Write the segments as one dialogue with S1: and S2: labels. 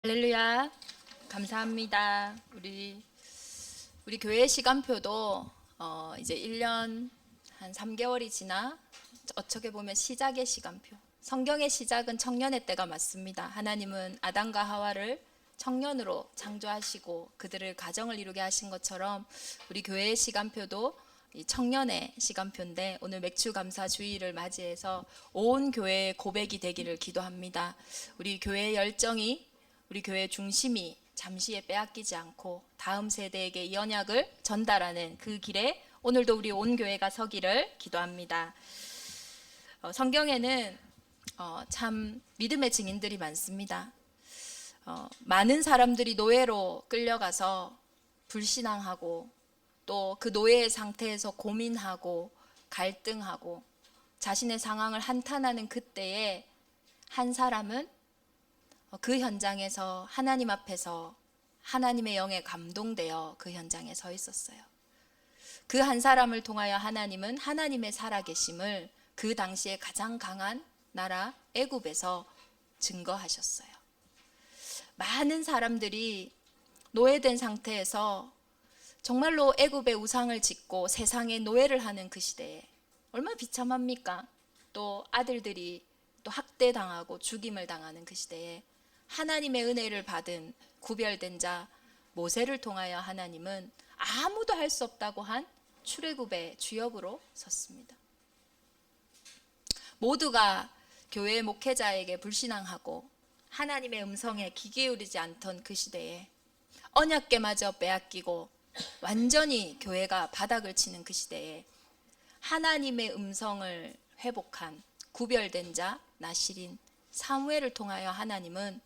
S1: 할렐루야. 감사합니다. 우리 교회 시간표도 이제 1년 한 3개월이 지나 어떻게 보면 시작의 시간표. 성경의 시작은 청년의 때가 맞습니다. 하나님은 아담과 하와를 청년으로 창조하시고 그들을 가정을 이루게 하신 것처럼 우리 교회의 시간표도 이 청년의 시간표인데, 오늘 맥주 감사 주일을 맞이해서 온 교회의 고백이 되기를 기도합니다. 우리 교회의 열정이, 우리 교회의 중심이 잠시에 빼앗기지 않고 다음 세대에게 이 언약을 전달하는 그 길에 오늘도 우리 온 교회가 서기를 기도합니다. 성경에는 참 믿음의 증인들이 많습니다. 많은 사람들이 노예로 끌려가서 불신앙하고 또 그 노예의 상태에서 고민하고 갈등하고 자신의 상황을 한탄하는 그때에 한 사람은 그 현장에서 하나님 앞에서 하나님의 영에 감동되어 그 현장에 서 있었어요. 그 한 사람을 통하여 하나님은 하나님의 살아계심을 그 당시에 가장 강한 나라 애굽에서 증거하셨어요. 많은 사람들이 노예된 상태에서 정말로 애굽의 우상을 짓고 세상에 노예를 하는 그 시대에 얼마나 비참합니까? 또 아들들이 또 학대당하고 죽임을 당하는 그 시대에 하나님의 은혜를 받은 구별된 자 모세를 통하여 하나님은 아무도 할 수 없다고 한 출애굽의 주역으로 섰습니다. 모두가 교회 목회자에게 불신앙하고 하나님의 음성에 귀 기울이지 않던 그 시대에 언약궤마저 빼앗기고 완전히 교회가 바닥을 치는 그 시대에 하나님의 음성을 회복한 구별된 자 나실인 사무엘을 통하여 하나님은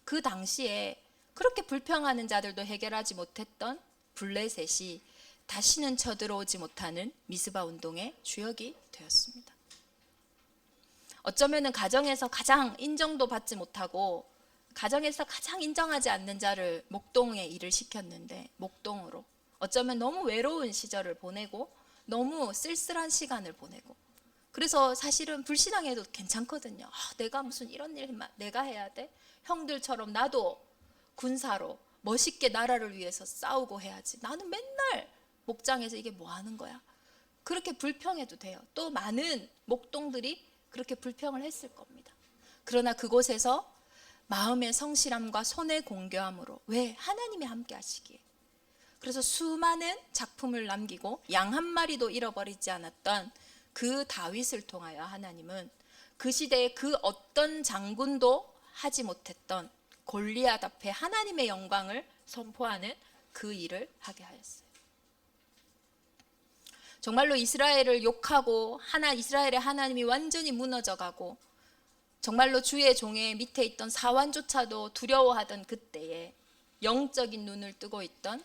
S1: 그 당시에 그렇게 불평하는 자들도 해결하지 못했던 블레셋이 다시는 쳐들어오지 못하는 미스바 운동의 주역이 되었습니다. 어쩌면 가정에서 가장 인정도 받지 못하고 가정에서 가장 인정하지 않는 자를 목동에 일을 시켰는데, 목동으로 어쩌면 너무 외로운 시절을 보내고 너무 쓸쓸한 시간을 보내고, 그래서 사실은 불신앙해도 괜찮거든요. 내가 무슨 이런 일만 내가 해야 돼? 형들처럼 나도 군사로 멋있게 나라를 위해서 싸우고 해야지. 나는 맨날 목장에서 이게 뭐 하는 거야? 그렇게 불평해도 돼요. 또 많은 목동들이 그렇게 불평을 했을 겁니다. 그러나 그곳에서 마음의 성실함과 손의 공교함으로, 왜? 하나님이 함께 하시기에. 그래서 수많은 작품을 남기고 양 한 마리도 잃어버리지 않았던 그 다윗을 통하여 하나님은 그 시대에 그 어떤 장군도 하지 못했던 골리앗 앞에 하나님의 영광을 선포하는 그 일을 하게 하였어요. 정말로 이스라엘을 욕하고 이스라엘의 하나님이 완전히 무너져가고 정말로 주의 종의 밑에 있던 사환조차도 두려워하던 그때에 영적인 눈을 뜨고 있던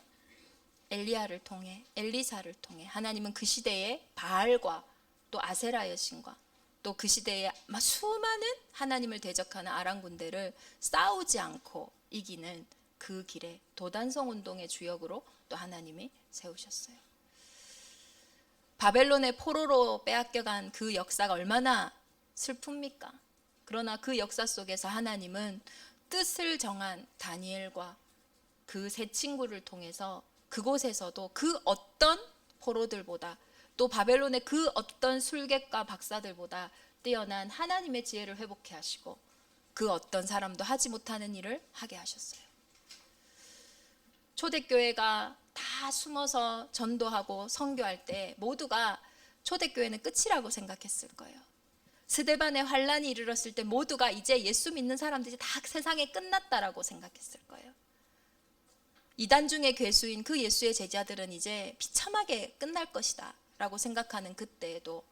S1: 엘리야를 통해, 엘리사를 통해 하나님은 그 시대에 바알과 또 아세라 여신과 또 그 시대에 수많은 하나님을 대적하는 아람 군대를 싸우지 않고 이기는 그 길에 도단성 운동의 주역으로 또 하나님이 세우셨어요. 바벨론의 포로로 빼앗겨간 그 역사가 얼마나 슬픕니까? 그러나 그 역사 속에서 하나님은 뜻을 정한 다니엘과 그 세 친구를 통해서 그곳에서도 그 어떤 포로들보다 또 바벨론의 그 어떤 술객과 박사들보다 뛰어난 하나님의 지혜를 회복해 하시고 그 어떤 사람도 하지 못하는 일을 하게 하셨어요. 초대교회가 다 숨어서 전도하고 선교할 때 모두가 초대교회는 끝이라고 생각했을 거예요. 스데반의 환란이 이르렀을 때 모두가 이제 예수 믿는 사람들이 다 세상에 끝났다라고 생각했을 거예요. 이단 중의 괴수인 그 예수의 제자들은 이제 비참하게 끝날 것이다 라고 생각하는 그때에도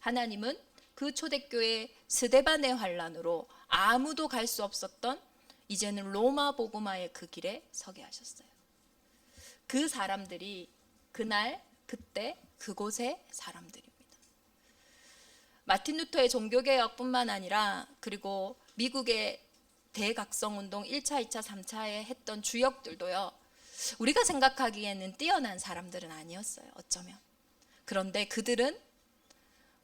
S1: 하나님은 그 초대교회 스데반의 환란으로 아무도 갈 수 없었던 이제는 로마 복음화의 그 길에 서게 하셨어요. 그 사람들이 그날 그때 그곳의 사람들입니다. 마틴 루터의 종교개혁뿐만 아니라 그리고 미국의 대각성운동 1차, 2차, 3차에 했던 주역들도요, 우리가 생각하기에는 뛰어난 사람들은 아니었어요. 어쩌면. 그런데 그들은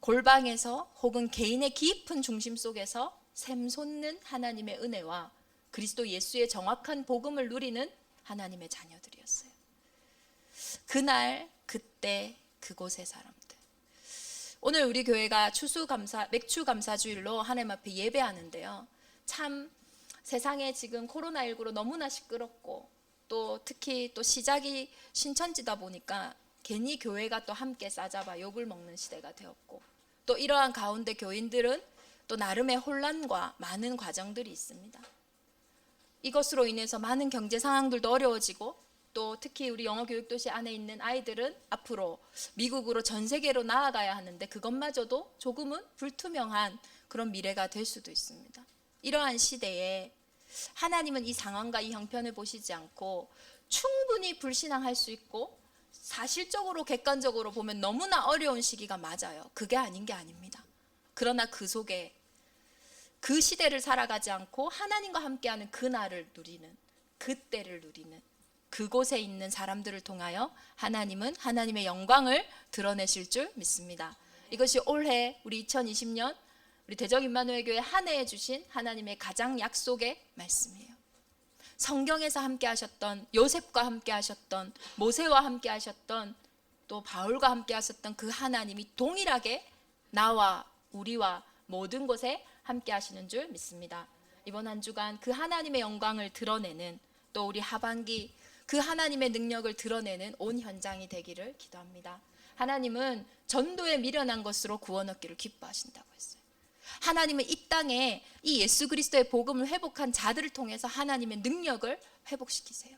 S1: 골방에서 혹은 개인의 깊은 중심 속에서 샘솟는 하나님의 은혜와 그리스도 예수의 정확한 복음을 누리는 하나님의 자녀들이었어요. 그날 그때 그곳의 사람들. 오늘 우리 교회가 맥주 감사주일로 하나님 앞에 예배하는데요. 참 세상에 지금 코로나19로 너무나 시끄럽고 또 특히 또 시작이 신천지다 보니까 괜히 교회가 또 함께 싸잡아 욕을 먹는 시대가 되었고, 또 이러한 가운데 교인들은 또 나름의 혼란과 많은 과정들이 있습니다. 이것으로 인해서 많은 경제 상황들도 어려워지고, 또 특히 우리 영어교육도시 안에 있는 아이들은 앞으로 미국으로 전 세계로 나아가야 하는데 그것마저도 조금은 불투명한 그런 미래가 될 수도 있습니다. 이러한 시대에 하나님은 이 상황과 이 형편을 보시지 않고 충분히 불신앙할 수 있고 사실적으로 객관적으로 보면 너무나 어려운 시기가 맞아요. 그게 아닌 게 아닙니다. 그러나 그 속에 그 시대를 살아가지 않고 하나님과 함께하는 그날을 누리는, 그때를 누리는 그곳에 있는 사람들을 통하여 하나님은 하나님의 영광을 드러내실 줄 믿습니다. 이것이 올해 우리 2020년 우리 대적 임마누엘 교회 한 해에 주신 하나님의 가장 약속의 말씀이에요. 성경에서 함께 하셨던, 요셉과 함께 하셨던, 모세와 함께 하셨던, 또 바울과 함께 하셨던 그 하나님이 동일하게 나와 우리와 모든 곳에 함께 하시는 줄 믿습니다. 이번 한 주간 그 하나님의 영광을 드러내는, 또 우리 하반기 그 하나님의 능력을 드러내는 온 현장이 되기를 기도합니다. 하나님은 전도에 미련한 것으로 구원 얻기를 기뻐하신다고 했어요. 하나님은 이 땅에 이 예수 그리스도의 복음을 회복한 자들을 통해서 하나님의 능력을 회복시키세요.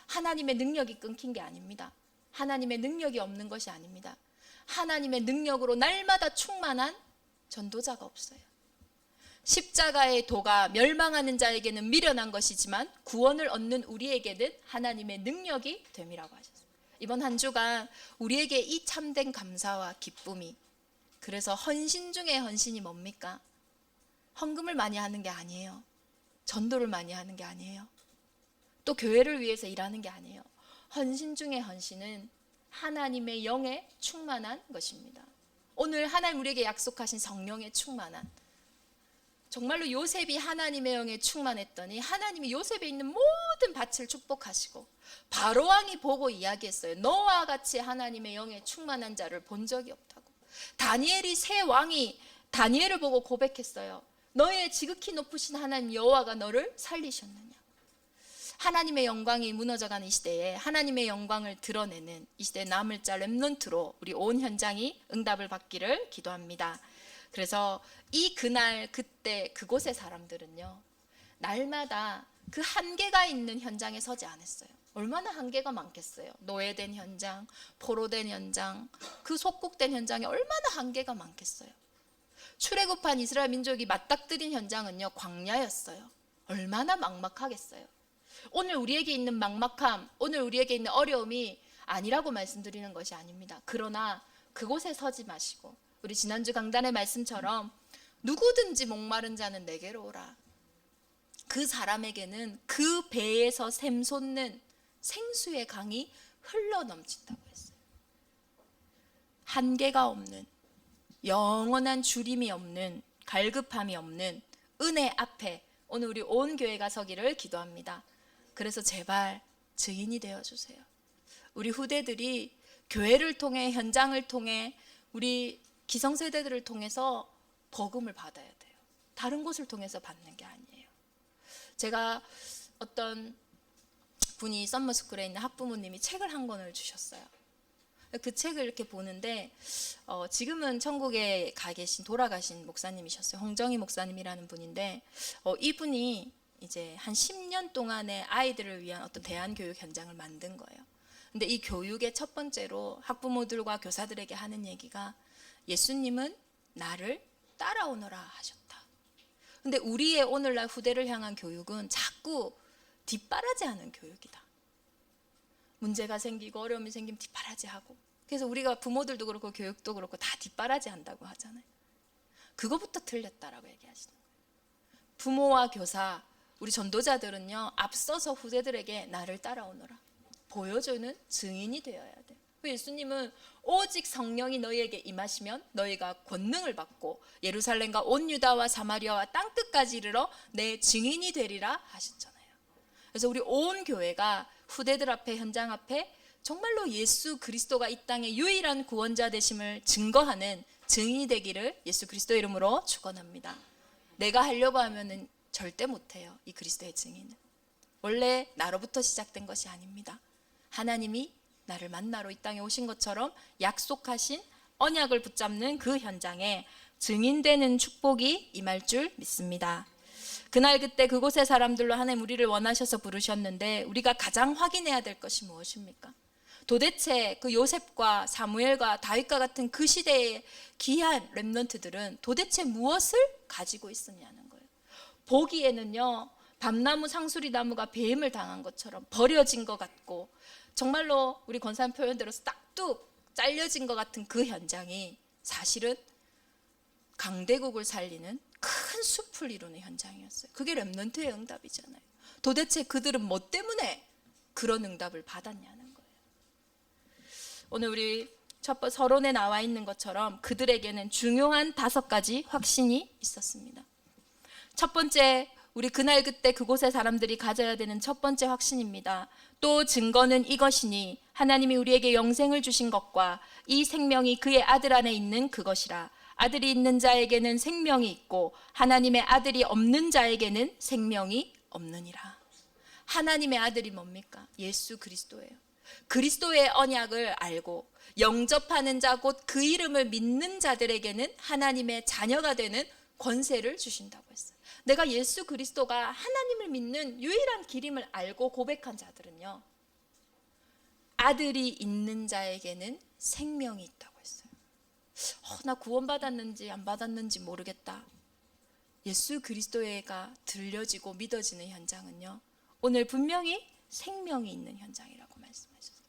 S1: 하나님의 능력이 끊긴 게 아닙니다. 하나님의 능력이 없는 것이 아닙니다. 하나님의 능력으로 날마다 충만한 전도자가 없어요. 십자가의 도가 멸망하는 자에게는 미련한 것이지만 구원을 얻는 우리에게는 하나님의 능력이 됨이라고 하셨어요. 이번 한 주간 우리에게 이 참된 감사와 기쁨이, 그래서 헌신 중에 헌신이 뭡니까? 헌금을 많이 하는 게 아니에요. 전도를 많이 하는 게 아니에요. 또 교회를 위해서 일하는 게 아니에요. 헌신 중에 헌신은 하나님의 영에 충만한 것입니다. 오늘 하나님 우리에게 약속하신 성령에 충만한, 정말로 요셉이 하나님의 영에 충만했더니 하나님이 요셉에 있는 모든 밭을 축복하시고 바로왕이 보고 이야기했어요. 너와 같이 하나님의 영에 충만한 자를 본 적이 없다고. 다니엘이 새 왕이 다니엘을 보고 고백했어요. 너의 지극히 높으신 하나님 여호와가 너를 살리셨느냐. 하나님의 영광이 무너져가는 이 시대에 하나님의 영광을 드러내는 이 시대에 남을 자 렘넌트로 우리 온 현장이 응답을 받기를 기도합니다. 그래서 이 그날 그때 그곳의 사람들은요, 날마다 그 한계가 있는 현장에 서지 않았어요. 얼마나 한계가 많겠어요. 노예된 현장, 포로된 현장, 그 속국된 현장에 얼마나 한계가 많겠어요. 출애굽한 이스라엘 민족이 맞닥뜨린 현장은요, 광야였어요. 얼마나 막막하겠어요. 오늘 우리에게 있는 막막함, 오늘 우리에게 있는 어려움이 아니라고 말씀드리는 것이 아닙니다. 그러나 그곳에 서지 마시고 우리 지난주 강단의 말씀처럼 누구든지 목마른 자는 내게로 오라. 그 사람에게는 그 배에서 샘솟는 생수의 강이 흘러 넘친다고 했어요. 한계가 없는, 영원한 주림이 없는, 갈급함이 없는 은혜 앞에 오늘 우리 온 교회가 서기를 기도합니다. 그래서 제발 증인이 되어주세요. 우리 후대들이 교회를 통해, 현장을 통해, 우리 기성세대들을 통해서 복음을 받아야 돼요. 다른 곳을 통해서 받는 게 아니에요. 제가 어떤 분이 썸머스쿨에 있는 학부모님이 책을 한 권을 주셨어요. 그 책을 이렇게 보는데 지금은 천국에 가 계신 돌아가신 목사님이셨어요. 홍정희 목사님이라는 분인데 이분이 이제 한 10년 동안의 아이들을 위한 어떤 대안교육 현장을 만든 거예요. 근데 이 교육의 첫 번째로 학부모들과 교사들에게 하는 얘기가 예수님은 나를 따라오너라 하셨다. 근데 우리의 오늘날 후대를 향한 교육은 자꾸 뒷바라지하는 교육이다. 문제가 생기고 어려움이 생기면 뒷바라지하고, 그래서 우리가 부모들도 그렇고 교육도 그렇고 다 뒷바라지한다고 하잖아요. 그거부터 틀렸다라고 얘기하시는 거예요. 부모와 교사, 우리 전도자들은요, 앞서서 후대들에게 나를 따라오너라 보여주는 증인이 되어야 돼요. 그 예수님은 오직 성령이 너희에게 임하시면 너희가 권능을 받고 예루살렘과 온 유다와 사마리아와 땅끝까지 이르러 내 증인이 되리라 하셨잖아요. 그래서 우리 온 교회가 후대들 앞에, 현장 앞에 정말로 예수 그리스도가 이 땅의 유일한 구원자 되심을 증거하는 증인이 되기를 예수 그리스도의 이름으로 축원합니다. 내가 하려고 하면은 절대 못해요. 이 그리스도의 증인은 원래 나로부터 시작된 것이 아닙니다. 하나님이 나를 만나러 이 땅에 오신 것처럼 약속하신 언약을 붙잡는 그 현장에 증인되는 축복이 임할 줄 믿습니다. 그날 그때 그곳의 사람들로 하나님 우리를 원하셔서 부르셨는데 우리가 가장 확인해야 될 것이 무엇입니까? 도대체 그 요셉과 사무엘과 다윗과 같은 그 시대의 귀한 렘넌트들은 도대체 무엇을 가지고 있었냐는 거예요. 보기에는요, 밤나무 상수리 나무가 배임을 당한 것처럼 버려진 것 같고 정말로 우리 권사님 표현대로 싹둑 잘려진 것 같은 그 현장이 사실은 강대국을 살리는 큰 숲을 이루는 현장이었어요. 그게 렘넌트의 응답이잖아요. 도대체 그들은 뭐 때문에 그런 응답을 받았냐는 거예요. 오늘 우리 첫 번째 서론에 나와 있는 것처럼 그들에게는 중요한 5가지 확신이 있었습니다. 첫 번째, 우리 그날 그때 그곳의 사람들이 가져야 되는 첫 번째 확신입니다. 또 증거는 이것이니 하나님이 우리에게 영생을 주신 것과 이 생명이 그의 아들 안에 있는 그것이라. 아들이 있는 자에게는 생명이 있고 하나님의 아들이 없는 자에게는 생명이 없느니라. 하나님의 아들이 뭡니까? 예수 그리스도예요. 그리스도의 언약을 알고 영접하는 자 곧 그 이름을 믿는 자들에게는 하나님의 자녀가 되는 권세를 주신다고 했어요. 내가 예수 그리스도가 하나님을 믿는 유일한 길임을 알고 고백한 자들은요, 아들이 있는 자에게는 생명이 있다고 했어요. 나 구원받았는지 안 받았는지 모르겠다. 예수 그리스도가 들려지고 믿어지는 현장은요, 오늘 분명히 생명이 있는 현장이라고 말씀하셨어요.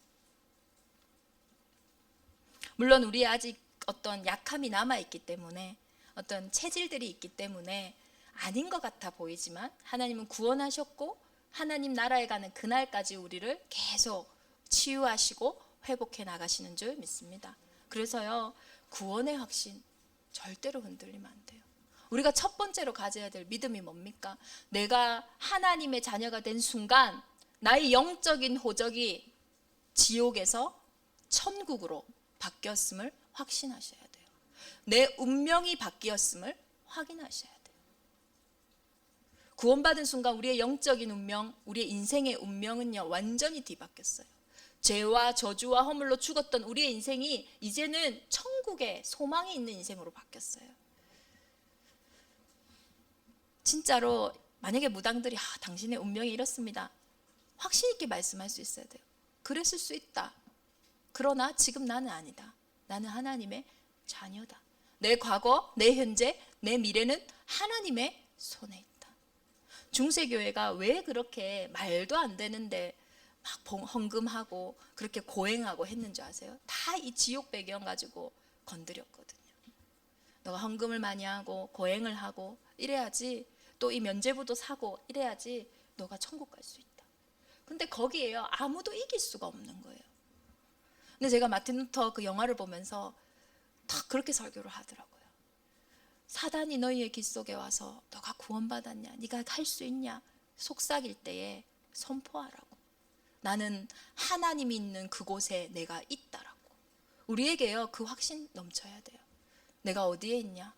S1: 물론 우리의 아직 어떤 약함이 남아있기 때문에, 어떤 체질들이 있기 때문에 아닌 것 같아 보이지만 하나님은 구원하셨고 하나님 나라에 가는 그날까지 우리를 계속 치유하시고 회복해 나가시는 줄 믿습니다. 그래서요, 구원의 확신 절대로 흔들리면 안 돼요. 우리가 첫 번째로 가져야 될 믿음이 뭡니까? 내가 하나님의 자녀가 된 순간 나의 영적인 호적이 지옥에서 천국으로 바뀌었음을 확신하셔야 돼요. 내 운명이 바뀌었음을 확인하셔야 돼요. 구원받은 순간 우리의 영적인 운명, 우리의 인생의 운명은요, 완전히 뒤바뀌었어요. 죄와 저주와 허물로 죽었던 우리의 인생이 이제는 천국에 소망이 있는 인생으로 바뀌었어요. 진짜로 만약에 무당들이 당신의 운명이 이렇습니다, 확신 있게 말씀할 수 있어야 돼요. 그랬을 수 있다. 그러나 지금 나는 아니다. 나는 하나님의 자녀다. 내 과거, 내 현재, 내 미래는 하나님의 손에 있다. 중세교회가 왜 그렇게 말도 안 되는데 막 헌금하고 그렇게 고행하고 했는지 아세요? 다 이 지옥 배경 가지고 건드렸거든요. 너가 헌금을 많이 하고 고행을 하고 이래야지, 또 이 면죄부도 사고 이래야지 너가 천국 갈 수 있다. 근데 거기에요, 아무도 이길 수가 없는 거예요. 근데 제가 마틴 루터 그 영화를 보면서 다 그렇게 설교를 하더라고요. 사단이 너희의 길 속에 와서 너가 구원받았냐, 네가 할 수 있냐 속삭일 때에 선포하라고. 나는 하나님이 있는 그곳에 내가 있다라고. 우리에게요, 그 확신 넘쳐야 돼요. 내가 어디에 있냐?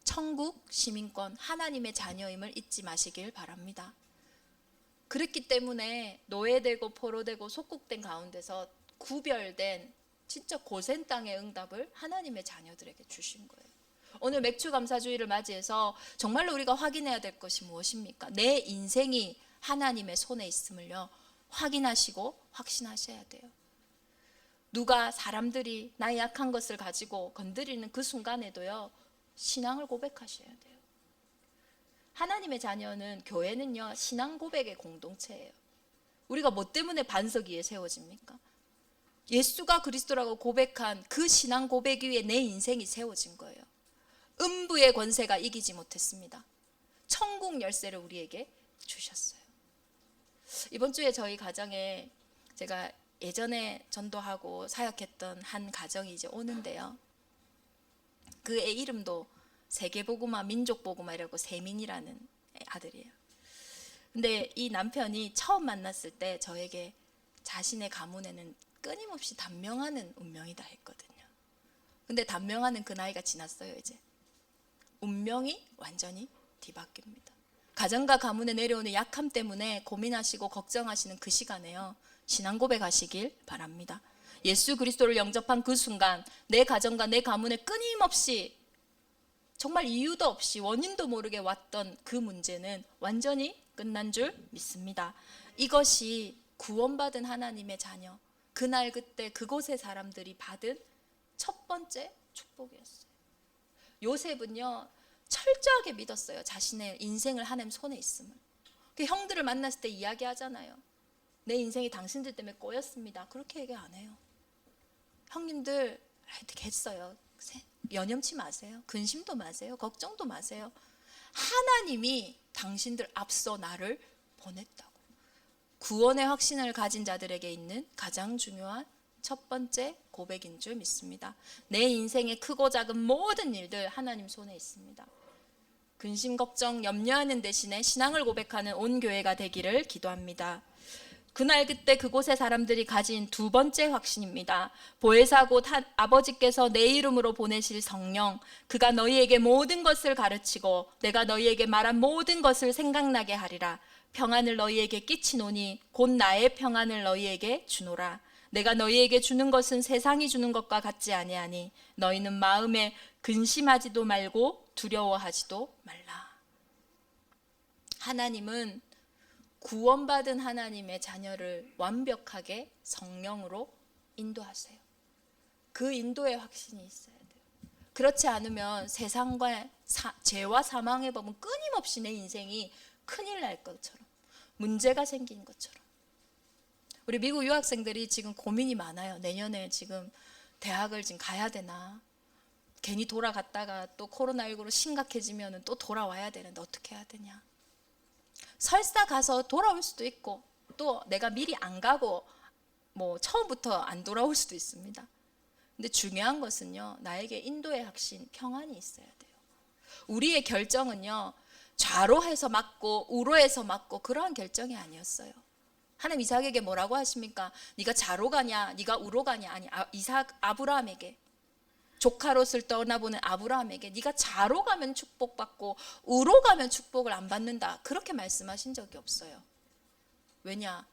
S1: 천국 시민권, 하나님의 자녀임을 잊지 마시길 바랍니다. 그랬기 때문에 노예되고 포로되고 속국된 가운데서 구별된 진짜 고센 땅의 응답을 하나님의 자녀들에게 주신 거예요. 오늘 맥주감사주의를 맞이해서 정말로 우리가 확인해야 될 것이 무엇입니까? 내 인생이 하나님의 손에 있음을요, 확인하시고 확신하셔야 돼요. 누가 사람들이 나의 약한 것을 가지고 건드리는 그 순간에도요, 신앙을 고백하셔야 돼요. 하나님의 자녀는, 교회는요, 신앙 고백의 공동체예요. 우리가 뭐 때문에 반석 위에 세워집니까? 예수가 그리스도라고 고백한 그 신앙 고백 위에 내 인생이 세워진 거예요. 음부의 권세가 이기지 못했습니다. 천국 열쇠를 우리에게 주셨어요. 이번 주에 저희 가정에 제가 예전에 전도하고 사역했던 한 가정이 이제 오는데요. 그 애 이름도 세계복음화 민족복음화라고 세민이라는 아들이에요. 근데 이 남편이 처음 만났을 때 저에게 자신의 가문에는 끊임없이 단명하는 운명이다 했거든요. 근데 단명하는 그 나이가 지났어요. 이제 운명이 완전히 뒤바뀝니다. 가정과 가문에 내려오는 약함 때문에 고민하시고 걱정하시는 그 시간에요, 신앙 고백하시길 바랍니다. 예수 그리스도를 영접한 그 순간 내 가정과 내 가문에 끊임없이 정말 이유도 없이 원인도 모르게 왔던 그 문제는 완전히 끝난 줄 믿습니다. 이것이 구원받은 하나님의 자녀, 그날 그때 그곳의 사람들이 받은 첫 번째 축복이었어요. 요셉은요, 철저하게 믿었어요. 자신의 인생을 하나님 손에 있음을. 그 형들을 만났을 때 이야기하잖아요. 내 인생이 당신들 때문에 꼬였습니다. 그렇게 얘기 안 해요. 형님들 됐어요. 연연치 마세요. 근심도 마세요. 걱정도 마세요. 하나님이 당신들 앞서 나를 보냈다고. 구원의 확신을 가진 자들에게 있는 가장 중요한 첫 번째 고백인 줄 믿습니다. 내 인생의 크고 작은 모든 일들 하나님 손에 있습니다. 근심 걱정 염려하는 대신에 신앙을 고백하는 온 교회가 되기를 기도합니다. 그날 그때 그곳의 사람들이 가진 두 번째 확신입니다. 보혜사 곧 아버지께서 내 이름으로 보내실 성령, 그가 너희에게 모든 것을 가르치고 내가 너희에게 말한 모든 것을 생각나게 하리라. 평안을 너희에게 끼치노니 곧 나의 평안을 너희에게 주노라. 내가 너희에게 주는 것은 세상이 주는 것과 같지 아니하니 너희는 마음에 근심하지도 말고 두려워하지도 말라. 하나님은 구원받은 하나님의 자녀를 완벽하게 성령으로 인도하세요. 그 인도의 확신이 있어야 돼요. 그렇지 않으면 세상과 죄와 사망의 법은 끊임없이 내 인생이 큰일 날 것처럼, 문제가 생긴 것처럼. 우리 미국 유학생들이 지금 고민이 많아요. 내년에 지금 대학을 지금 가야 되나, 괜히 돌아갔다가 또 코로나19로 심각해지면 또 돌아와야 되는데 어떻게 해야 되냐. 설사 가서 돌아올 수도 있고, 또 내가 미리 안 가고 처음부터 안 돌아올 수도 있습니다. 근데 중요한 것은요, 나에게 인도의 확신, 평안이 있어야 돼요. 우리의 결정은요, 좌로해서 맞고 우로해서 맞고 그러한 결정이 아니었어요. 하나님 이삭에게 뭐라고 하십니까? 네가 좌로 가냐, 네가 우로 가냐. 아니, 아브라함에게, 조카 롯을 떠나보는 아브라함에게 네가 좌로 가면 축복받고 우로 가면 축복을 안 받는다, 그렇게 말씀하신 적이 없어요. 왜냐?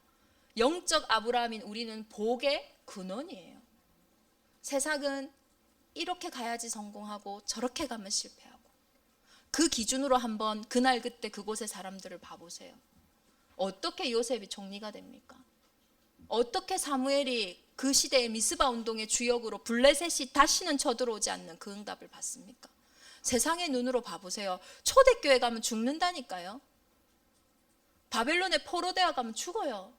S1: 영적 아브라함인 우리는 복의 근원이에요. 세상은 이렇게 가야지 성공하고 저렇게 가면 실패하고. 그 기준으로 한번 그날 그때 그곳의 사람들을 봐보세요. 어떻게 요셉이 총리가 됩니까? 어떻게 사무엘이 그 시대의 미스바 운동의 주역으로 블레셋이 다시는 쳐들어오지 않는 그 응답을 받습니까? 세상의 눈으로 봐보세요. 초대교회 가면 죽는다니까요. 바벨론의 포로대와 가면 죽어요.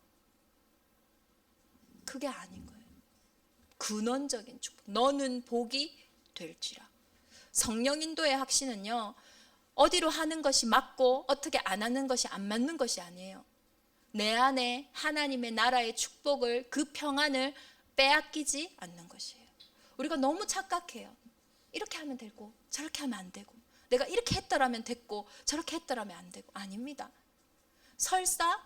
S1: 그게 아닌 거예요. 근원적인 축복. 너는 복이 될지라. 성령 인도의 확신은요, 어디로 하는 것이 맞고 어떻게 안 하는 것이 안 맞는 것이 아니에요. 내 안에 하나님의 나라의 축복을, 그 평안을 빼앗기지 않는 것이에요. 우리가 너무 착각해요. 이렇게 하면 되고 저렇게 하면 안 되고, 내가 이렇게 했더라면 됐고 저렇게 했더라면 안 되고. 아닙니다. 설사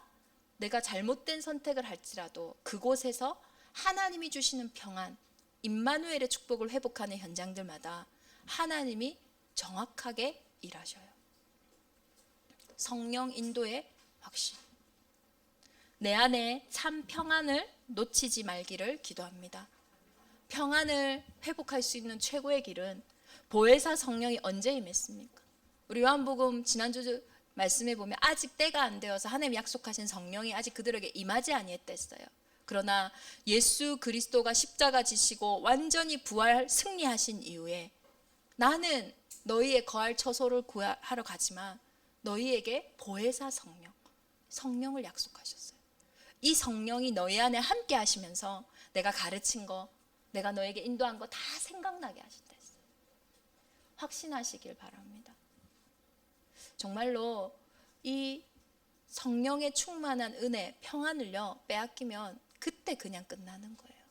S1: 내가 잘못된 선택을 할지라도 그곳에서 하나님이 주시는 평안, 임마누엘의 축복을 회복하는 현장들마다 하나님이 정확하게 일하셔요. 성령 인도의 확신. 내 안에 참 평안을 놓치지 말기를 기도합니다. 평안을 회복할 수 있는 최고의 길은, 보혜사 성령이 언제 임했습니까? 우리 요한복음 지난주 말씀에 보면 아직 때가 안 되어서 하나님 약속하신 성령이 아직 그들에게 임하지 아니했댔어요. 그러나 예수 그리스도가 십자가 지시고 완전히 부활 승리하신 이후에 나는 너희의 거할 처소를 구하러 가지만 너희에게 보혜사 성령을 약속하셨어요. 이 성령이 너희 안에 함께 하시면서 내가 가르친 거, 내가 너에게 인도한 거 다 생각나게 하신다 했어요. 확신하시길 바랍니다. 정말로 이 성령의 충만한 은혜, 평안을요 빼앗기면 그때 그냥 끝나는 거예요.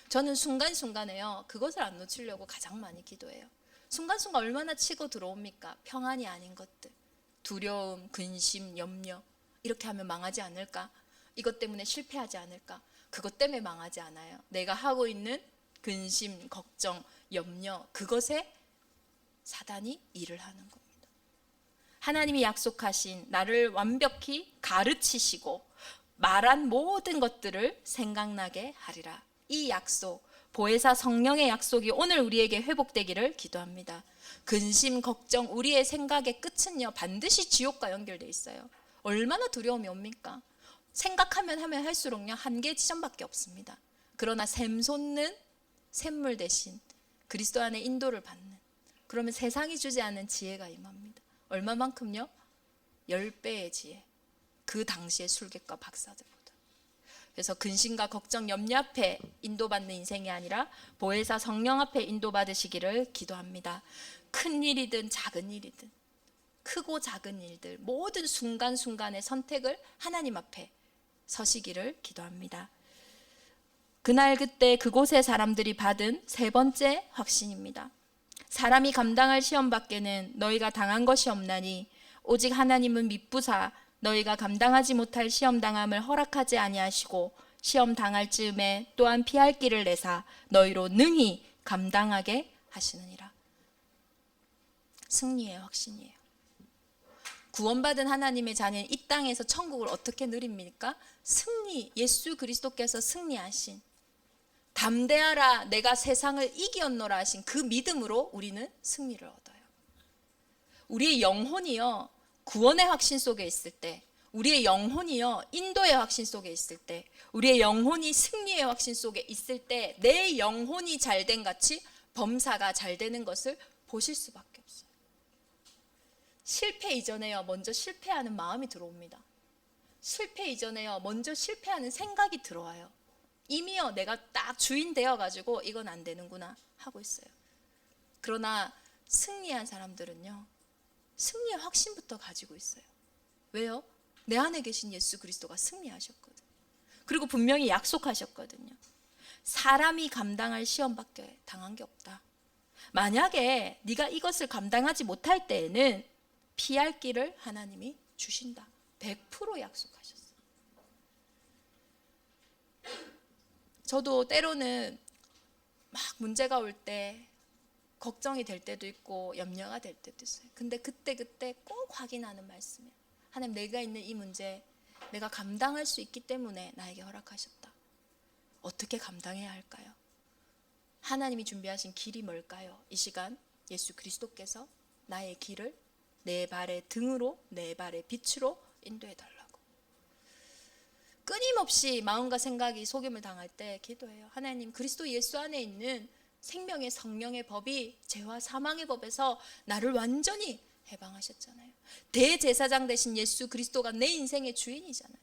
S1: 저는 순간순간에요, 그것을 안 놓치려고 가장 많이 기도해요. 순간순간 얼마나 치고 들어옵니까? 평안이 아닌 것들, 두려움, 근심, 염려. 이렇게 하면 망하지 않을까? 이것 때문에 실패하지 않을까? 그것 때문에 망하지 않아요. 내가 하고 있는 근심, 걱정, 염려, 그것에 사단이 일을 하는 겁니다. 하나님이 약속하신 나를 완벽히 가르치시고 말한 모든 것들을 생각나게 하리라. 이 약속, 보혜사 성령의 약속이 오늘 우리에게 회복되기를 기도합니다. 근심, 걱정, 우리의 생각의 끝은요, 반드시 지옥과 연결되어 있어요. 얼마나 두려움이 옵니까? 생각하면 하면 할수록요, 한계 지점밖에 없습니다. 그러나 샘솟는 샘물 대신 그리스도 안에 인도를 받는, 그러면 세상이 주지 않는 지혜가 임합니다. 얼마만큼요? 10배의 지혜. 그 당시의 술객과 박사들보다. 그래서 근심과 걱정, 염려 앞에 인도받는 인생이 아니라 보혜사 성령 앞에 인도받으시기를 기도합니다. 큰 일이든 작은 일이든, 크고 작은 일들, 모든 순간순간의 선택을 하나님 앞에 서시기를 기도합니다. 그날 그때 그곳의 사람들이 받은 세 번째 확신입니다. 사람이 감당할 시험 밖에는 너희가 당한 것이 없나니 오직 하나님은 미쁘사 너희가 감당하지 못할 시험 당함을 허락하지 아니하시고 시험 당할 즈음에 또한 피할 길을 내사 너희로 능히 감당하게 하시느니라. 승리의 확신이에요. 구원받은 하나님의 자녀는 이 땅에서 천국을 어떻게 누립니까? 승리, 예수 그리스도께서 승리하신, 담대하라 내가 세상을 이기었노라 하신 그 믿음으로 우리는 승리를 얻어요. 우리의 영혼이요, 구원의 확신 속에 있을 때, 우리의 영혼이요, 인도의 확신 속에 있을 때, 우리의 영혼이 승리의 확신 속에 있을 때 내 영혼이 잘된 같이 범사가 잘 되는 것을 보실 수밖에 없어요. 실패 이전에요, 먼저 실패하는 마음이 들어옵니다. 실패 이전에요, 먼저 실패하는 생각이 들어와요. 이미요, 내가 딱 주인 되어가지고 이건 안 되는구나 하고 있어요. 그러나 승리한 사람들은요, 승리의 확신부터 가지고 있어요. 왜요? 내 안에 계신 예수 그리스도가 승리하셨거든요. 그리고 분명히 약속하셨거든요. 사람이 감당할 시험밖에 당한 게 없다. 만약에 네가 이것을 감당하지 못할 때에는 피할 길을 하나님이 주신다. 100% 약속하셨어요. 저도 때로는 막 문제가 올 때 걱정이 될 때도 있고 염려가 될 때도 있어요. 근데 그때 꼭 확인하는 말씀이에요. 하나님, 내가 있는 이 문제 내가 감당할 수 있기 때문에 나에게 허락하셨다. 어떻게 감당해야 할까요? 하나님이 준비하신 길이 뭘까요? 이 시간 예수 그리스도께서 나의 길을 내 발의 등으로, 내 발의 빛으로 인도해 달라고. 끊임없이 마음과 생각이 속임을 당할 때 기도해요. 하나님, 그리스도 예수 안에 있는 생명의 성령의 법이 죄와 사망의 법에서 나를 완전히 해방하셨잖아요. 대제사장 되신 예수 그리스도가 내 인생의 주인이잖아요.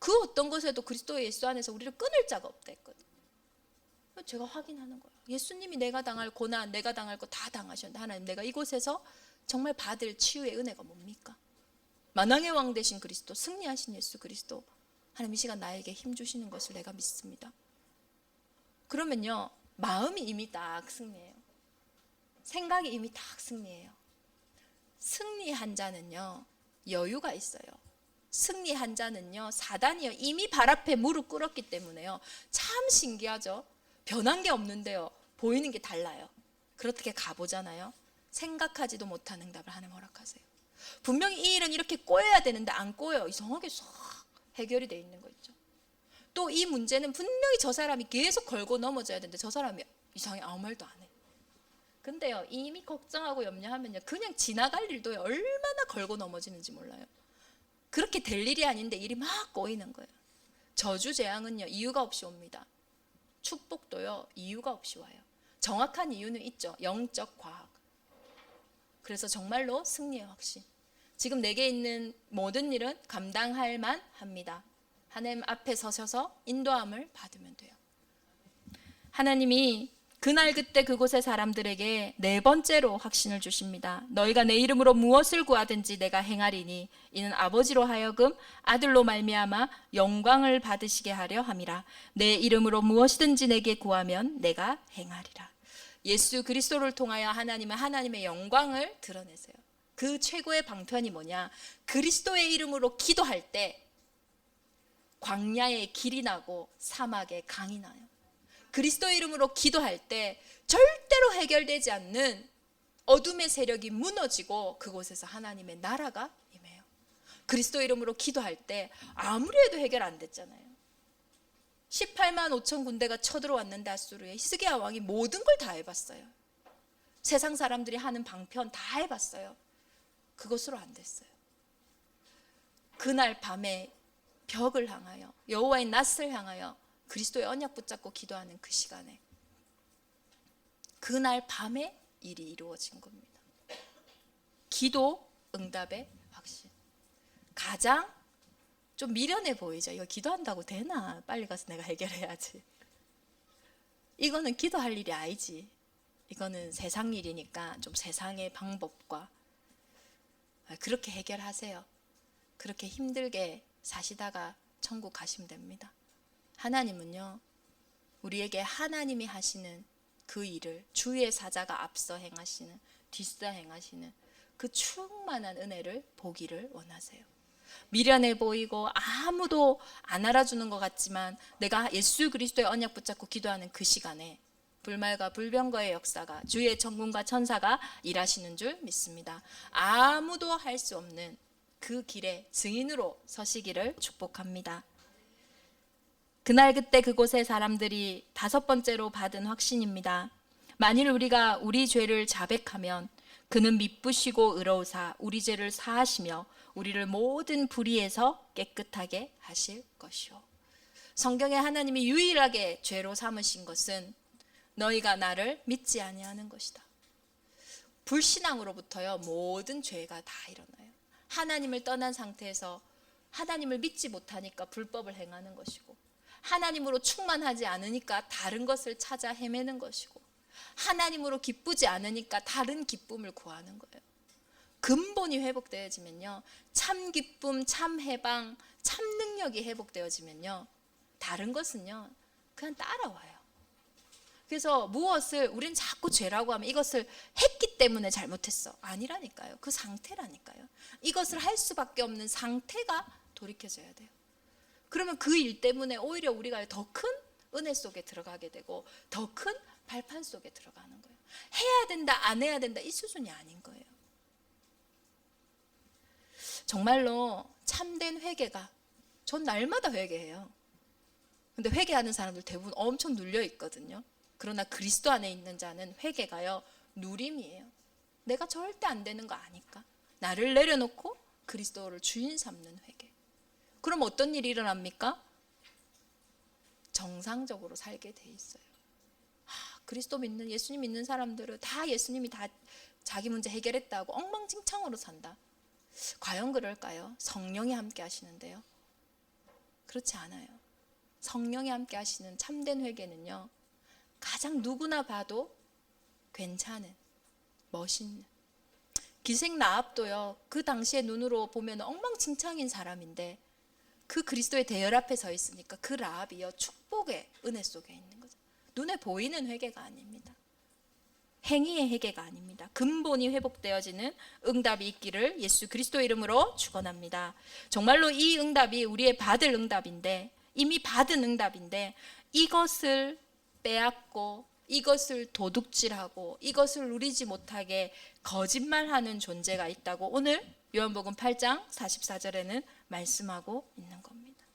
S1: 그 어떤 것에도 그리스도 예수 안에서 우리를 끊을 자가 없다 했거든요. 제가 확인하는 거예요. 예수님이 내가 당할 고난, 내가 당할 거 다 당하셨는데 하나님, 내가 이곳에서 정말 받을 치유의 은혜가 뭡니까? 만왕의 왕 되신 그리스도, 승리하신 예수 그리스도, 하나님 이 시간 나에게 힘 주시는 것을 내가 믿습니다. 그러면요, 마음이 이미 딱 승리해요. 생각이 이미 딱 승리해요. 승리한 자는요, 여유가 있어요. 승리한 자는요, 사단이요, 이미 발 앞에 무릎 꿇었기 때문에요. 참 신기하죠? 변한 게 없는데요, 보이는 게 달라요. 그렇게 가보잖아요. 생각하지도 못한 응답을 하나님 허락하세요. 분명히 이 일은 이렇게 꼬여야 되는데 안 꼬여요. 이상하게 싹 해결이 돼 있는 거 있죠. 또 이 문제는 분명히 저 사람이 계속 걸고 넘어져야 되는데 저 사람이 이상하게 아무 말도 안 해. 근데요, 이미 걱정하고 염려하면요, 그냥 지나갈 일도요, 얼마나 걸고 넘어지는지 몰라요. 그렇게 될 일이 아닌데 일이 막 꼬이는 거예요. 저주 재앙은요, 이유가 없이 옵니다. 축복도요, 이유가 없이 와요. 정확한 이유는 있죠. 영적 과학. 그래서 정말로 승리의 확신. 지금 내게 있는 모든 일은 감당할 만 합니다. 하나님 앞에 서셔서 인도함을 받으면 돼요. 하나님이 그날 그때 그곳의 사람들에게 네 번째로 확신을 주십니다. 너희가 내 이름으로 무엇을 구하든지 내가 행하리니 이는 아버지로 하여금 아들로 말미암아 영광을 받으시게 하려 함이라. 내 이름으로 무엇이든지 내게 구하면 내가 행하리라. 예수 그리스도를 통하여 하나님은 하나님의 영광을 드러내세요. 그 최고의 방편이 뭐냐? 그리스도의 이름으로 기도할 때 광야에 길이 나고 사막에 강이 나요. 그리스도의 이름으로 기도할 때 절대로 해결되지 않는 어둠의 세력이 무너지고 그곳에서 하나님의 나라가 임해요. 그리스도 이름으로 기도할 때 아무리 해도 해결 안 됐잖아요. 18만 5천 군대가 쳐들어왔는데 아수르에 히스기야 왕이 모든 걸 다 해봤어요. 세상 사람들이 하는 방편 다 해봤어요. 그것으로 안 됐어요. 그날 밤에 벽을 향하여 여호와의 낯을 향하여 그리스도의 언약 붙잡고 기도하는 그 시간에 그날 밤에 일이 이루어진 겁니다. 기도 응답의 확신. 가장 좀 미련해 보이죠. 이거 기도한다고 되나? 빨리 가서 내가 해결해야지. 이거는 기도할 일이 아니지. 이거는 세상 일이니까 좀 세상의 방법과 그렇게 해결하세요. 그렇게 힘들게 사시다가 천국 가시면 됩니다. 하나님은요, 우리에게 하나님이 하시는 그 일을 주의 사자가 앞서 행하시는, 뒤서 행하시는 그 충만한 은혜를 보기를 원하세요. 미련해 보이고 아무도 안 알아주는 것 같지만 내가 예수 그리스도의 언약 붙잡고 기도하는 그 시간에 불말과 불병거의 역사가 주의 천군과 천사가 일하시는 줄 믿습니다. 아무도 할 수 없는 그 길에 증인으로 서시기를 축복합니다. 그날 그때 그곳의 사람들이 다섯 번째로 받은 확신입니다. 만일 우리가 우리 죄를 자백하면 그는 미쁘시고 의로우사 우리 죄를 사하시며 우리를 모든 불의에서 깨끗하게 하실 것이요. 성경에 하나님이 유일하게 죄로 삼으신 것은 너희가 나를 믿지 아니하는 것이다. 불신앙으로부터요 모든 죄가 다 일어나요. 하나님을 떠난 상태에서 하나님을 믿지 못하니까 불법을 행하는 것이고, 하나님으로 충만하지 않으니까 다른 것을 찾아 헤매는 것이고, 하나님으로 기쁘지 않으니까 다른 기쁨을 구하는 거예요. 근본이 회복되어지면요, 참 기쁨, 참 해방, 참 능력이 회복되어지면요, 다른 것은요 그냥 따라와요. 그래서 무엇을 우리는 자꾸 죄라고 하면 이것을 했기 때문에 잘못했어, 아니라니까요. 그 상태라니까요. 이것을 할 수밖에 없는 상태가 돌이켜져야 돼요. 그러면 그 일 때문에 오히려 우리가 더 큰 은혜 속에 들어가게 되고 더 큰 발판 속에 들어가는 거예요. 해야 된다, 안 해야 된다, 이 수준이 아닌 거예요. 정말로 참된 회개가, 전 날마다 회개해요. 근데 회개하는 사람들 대부분 엄청 눌려 있거든요. 그러나 그리스도 안에 있는 자는 회개가요 누림이에요. 내가 절대 안 되는 거 아니까 나를 내려놓고 그리스도를 주인 삼는 회개. 그럼 어떤 일이 일어납니까? 정상적으로 살게 돼 있어요. 그리스도 믿는, 예수님 믿는 사람들은 다 예수님이 다 자기 문제 해결했다고 엉망진창으로 산다. 과연 그럴까요? 성령이 함께 하시는데요, 그렇지 않아요. 성령이 함께 하시는 참된 회개는요, 가장 누구나 봐도 괜찮은, 멋있는, 기생 라합도요 그 당시의 눈으로 보면 엉망진창인 사람인데 그 그리스도의 대열 앞에 서 있으니까 그 라합이요 축복의 은혜 속에 있는 거죠. 눈에 보이는 회개가 아닙니다. 행위의 회개가 아닙니다. 근본이 회복되어지는 응답이 있기를 예수 그리스도 이름으로 축원합니다. 정말로 이 응답이 우리의 받을 응답인데, 이미 받은 응답인데 이것을 빼앗고 이것을 도둑질하고 이것을 누리지 못하게 거짓말하는 존재가 있다고 오늘 요한복음 8장 44절에는 말씀하고 있는 겁니다.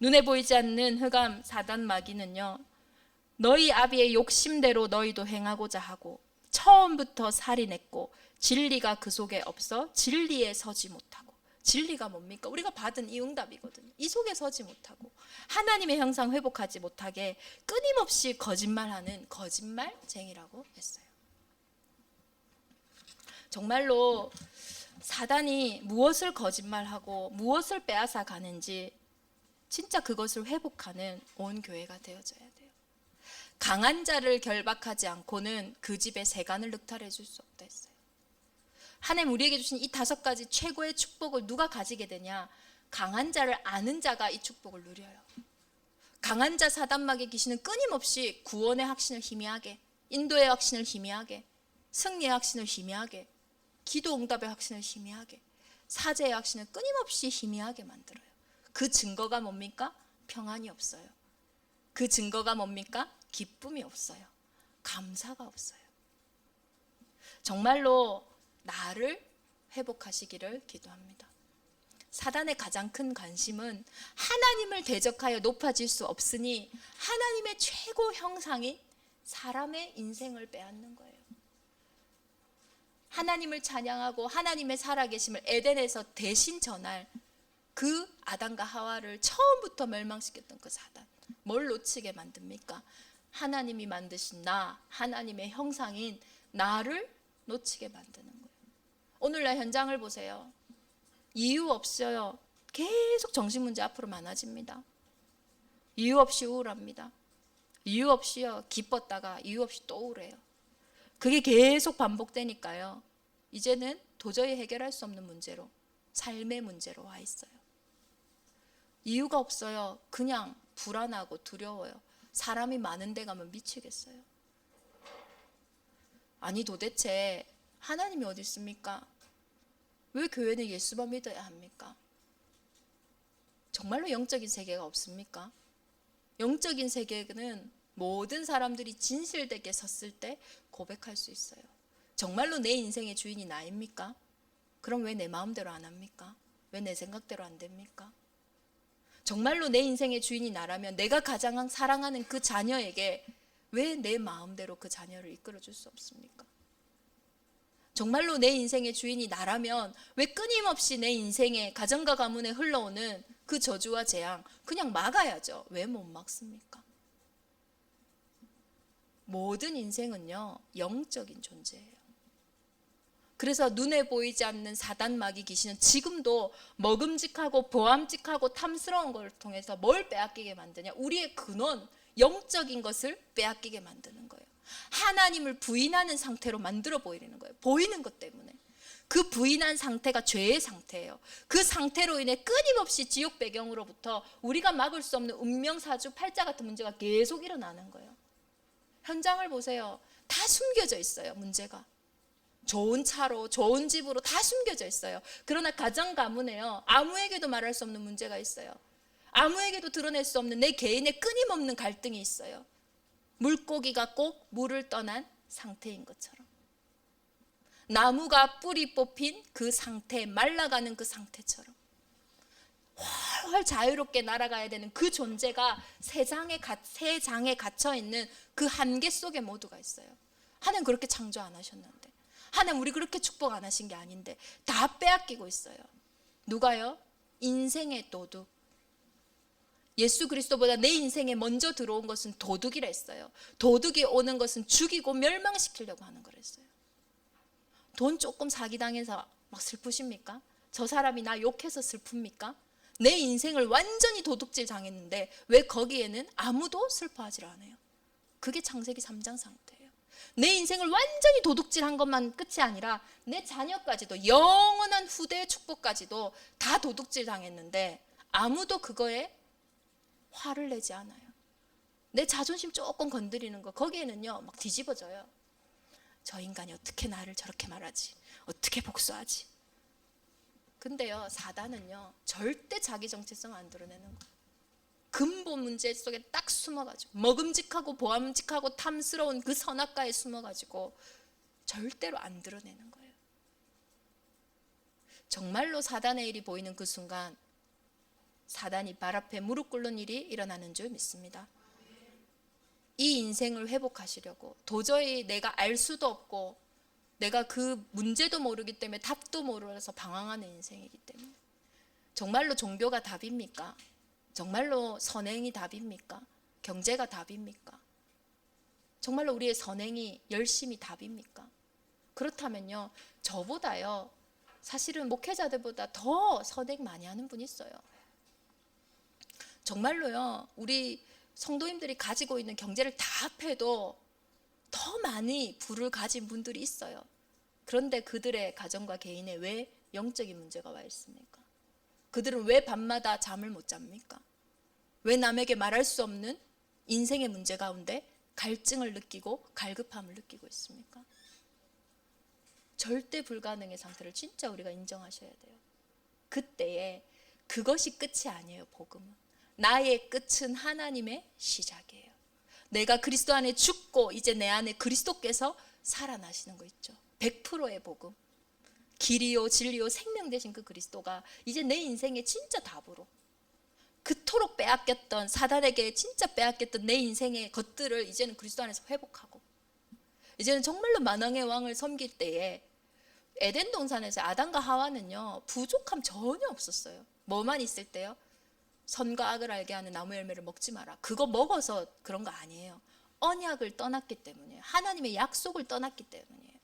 S1: 눈에 보이지 않는 흑암 사단 마귀는요, 너희 아비의 욕심대로 너희도 행하고자 하고 처음부터 살인했고 진리가 그 속에 없어 진리에 서지 못하고. 진리가 뭡니까? 우리가 받은 이 응답이거든요. 이 속에 서지 못하고 하나님의 형상 회복하지 못하게 끊임없이 거짓말하는 거짓말쟁이라고 했어요. 정말로 사단이 무엇을 거짓말하고 무엇을 빼앗아 가는지 진짜 그것을 회복하는 온 교회가 되어져야 돼요. 강한 자를 결박하지 않고는 그 집의 세간을 늑탈해 줄 수 없다 했어요. 하나님 우리에게 주신 이 5가지 최고의 축복을 누가 가지게 되냐? 강한 자를 아는 자가 이 축복을 누려요. 강한 자 사단마귀의 귀신은 끊임없이 구원의 확신을 희미하게, 인도의 확신을 희미하게, 승리의 확신을 희미하게, 기도 응답의 확신을 희미하게, 사제의 확신을 끊임없이 희미하게 만들어요. 그 증거가 뭡니까? 평안이 없어요. 그 증거가 뭡니까? 기쁨이 없어요. 감사가 없어요. 정말로 나를 회복하시기를 기도합니다. 사단의 가장 큰 관심은 하나님을 대적하여 높아질 수 없으니 하나님의 최고 형상인 사람의 인생을 빼앗는 거예요. 하나님을 찬양하고 하나님의 살아계심을 에덴에서 대신 전할 그 아담과 하와를 처음부터 멸망시켰던 그 사단, 뭘 놓치게 만듭니까? 하나님이 만드신 나, 하나님의 형상인 나를 놓치게 만드는 거예요. 오늘날 현장을 보세요. 이유 없어요. 계속 정신문제 앞으로 많아집니다. 이유 없이 우울합니다. 이유 없이요 기뻤다가 이유 없이 또 우울해요. 그게 계속 반복되니까요. 이제는 도저히 해결할 수 없는 문제로, 삶의 문제로 와 있어요. 이유가 없어요. 그냥 불안하고 두려워요. 사람이 많은 데 가면 미치겠어요. 아니 도대체 하나님이 어디 있습니까? 왜 교회는 예수만 믿어야 합니까? 정말로 영적인 세계가 없습니까? 영적인 세계는 모든 사람들이 진실되게 섰을 때 고백할 수 있어요. 정말로 내 인생의 주인이 나입니까? 그럼 왜 내 마음대로 안 합니까? 왜 내 생각대로 안 됩니까? 정말로 내 인생의 주인이 나라면 내가 가장 사랑하는 그 자녀에게 왜 내 마음대로 그 자녀를 이끌어 줄 수 없습니까? 정말로 내 인생의 주인이 나라면 왜 끊임없이 내 인생의 가정과 가문에 흘러오는 그 저주와 재앙 그냥 막아야죠. 왜 못 막습니까? 모든 인생은요 영적인 존재예요. 그래서 눈에 보이지 않는 사단 마귀 귀신은 지금도 먹음직하고 보암직하고 탐스러운 걸 통해서 뭘 빼앗기게 만드냐? 우리의 근원, 영적인 것을 빼앗기게 만드는 거예요. 하나님을 부인하는 상태로 만들어 보이는 거예요. 보이는 것 때문에. 그 부인한 상태가 죄의 상태예요. 그 상태로 인해 끊임없이 지옥 배경으로부터 우리가 막을 수 없는 운명사주 팔자 같은 문제가 계속 일어나는 거예요. 현장을 보세요. 다 숨겨져 있어요. 문제가. 좋은 차로 좋은 집으로 다 숨겨져 있어요. 그러나 가정 가문에요 아무에게도 말할 수 없는 문제가 있어요. 아무에게도 드러낼 수 없는 내 개인의 끊임없는 갈등이 있어요. 물고기가 꼭 물을 떠난 상태인 것처럼, 나무가 뿌리 뽑힌 그 상태, 말라가는 그 상태처럼 훨훨 자유롭게 날아가야 되는 그 존재가 세 장에 갇혀있는 그 한계 속에 모두가 있어요. 하나님 그렇게 창조 안 하셨는데, 하나님 우리 그렇게 축복 안 하신 게 아닌데 다 빼앗기고 있어요. 누가요? 인생의 도둑. 예수 그리스도보다 내 인생에 먼저 들어온 것은 도둑이라 했어요. 도둑이 오는 것은 죽이고 멸망시키려고 하는 거랬어요. 돈 조금 사기당해서 막 슬프십니까? 저 사람이 나 욕해서 슬픕니까? 내 인생을 완전히 도둑질 당했는데 왜 거기에는 아무도 슬퍼하지 않아요? 그게 창세기 3장 상태예요. 내 인생을 완전히 도둑질한 것만 끝이 아니라 내 자녀까지도, 영원한 후대의 축복까지도 다 도둑질 당했는데 아무도 그거에 화를 내지 않아요. 내 자존심 조금 건드리는 거, 거기에는요 막 뒤집어져요. 저 인간이 어떻게 나를 저렇게 말하지? 어떻게 복수하지? 근데요 사단은요 절대 자기 정체성 안 드러내는 거예요. 근본 문제 속에 딱 숨어가지고, 먹음직하고 보암직하고 탐스러운 그 선악과에 숨어가지고 절대로 안 드러내는 거예요. 정말로 사단의 일이 보이는 그 순간 사단이 발 앞에 무릎 꿇는 일이 일어나는 줄 믿습니다. 이 인생을 회복하시려고 도저히 내가 알 수도 없고 내가 그 문제도 모르기 때문에 답도 모르서 방황하는 인생이기 때문에, 정말로 종교가 답입니까? 정말로 선행이 답입니까? 경제가 답입니까? 정말로 우리의 선행이 열심히 답입니까? 그렇다면요 저보다요 사실은 목회자들보다 더 선행 많이 하는 분이 있어요. 정말로요 우리 성도님들이 가지고 있는 경제를 다 합해도 더 많이 부를 가진 분들이 있어요. 그런데 그들의 가정과 개인에 왜 영적인 문제가 와 있습니까? 그들은 왜 밤마다 잠을 못 잡니까? 왜 남에게 말할 수 없는 인생의 문제 가운데 갈증을 느끼고 갈급함을 느끼고 있습니까? 절대 불가능의 상태를 진짜 우리가 인정하셔야 돼요. 그때에 그것이 끝이 아니에요. 복음은 나의 끝은 하나님의 시작이에요. 내가 그리스도 안에 죽고 이제 내 안에 그리스도께서 살아나시는 거 있죠. 100%의 복음, 길이요 진리요 생명 되신 그 그리스도가 이제 내 인생의 진짜 답으로, 그토록 빼앗겼던, 사단에게 진짜 빼앗겼던 내 인생의 것들을 이제는 그리스도 안에서 회복하고, 이제는 정말로 만왕의 왕을 섬길 때에 에덴 동산에서 아담과 하와는요 부족함 전혀 없었어요. 뭐만 있을 때요? 선과 악을 알게 하는 나무 열매를 먹지 마라. 그거 먹어서 그런 거 아니에요. 언약을 떠났기 때문이에요. 하나님의 약속을 떠났기 때문이에요.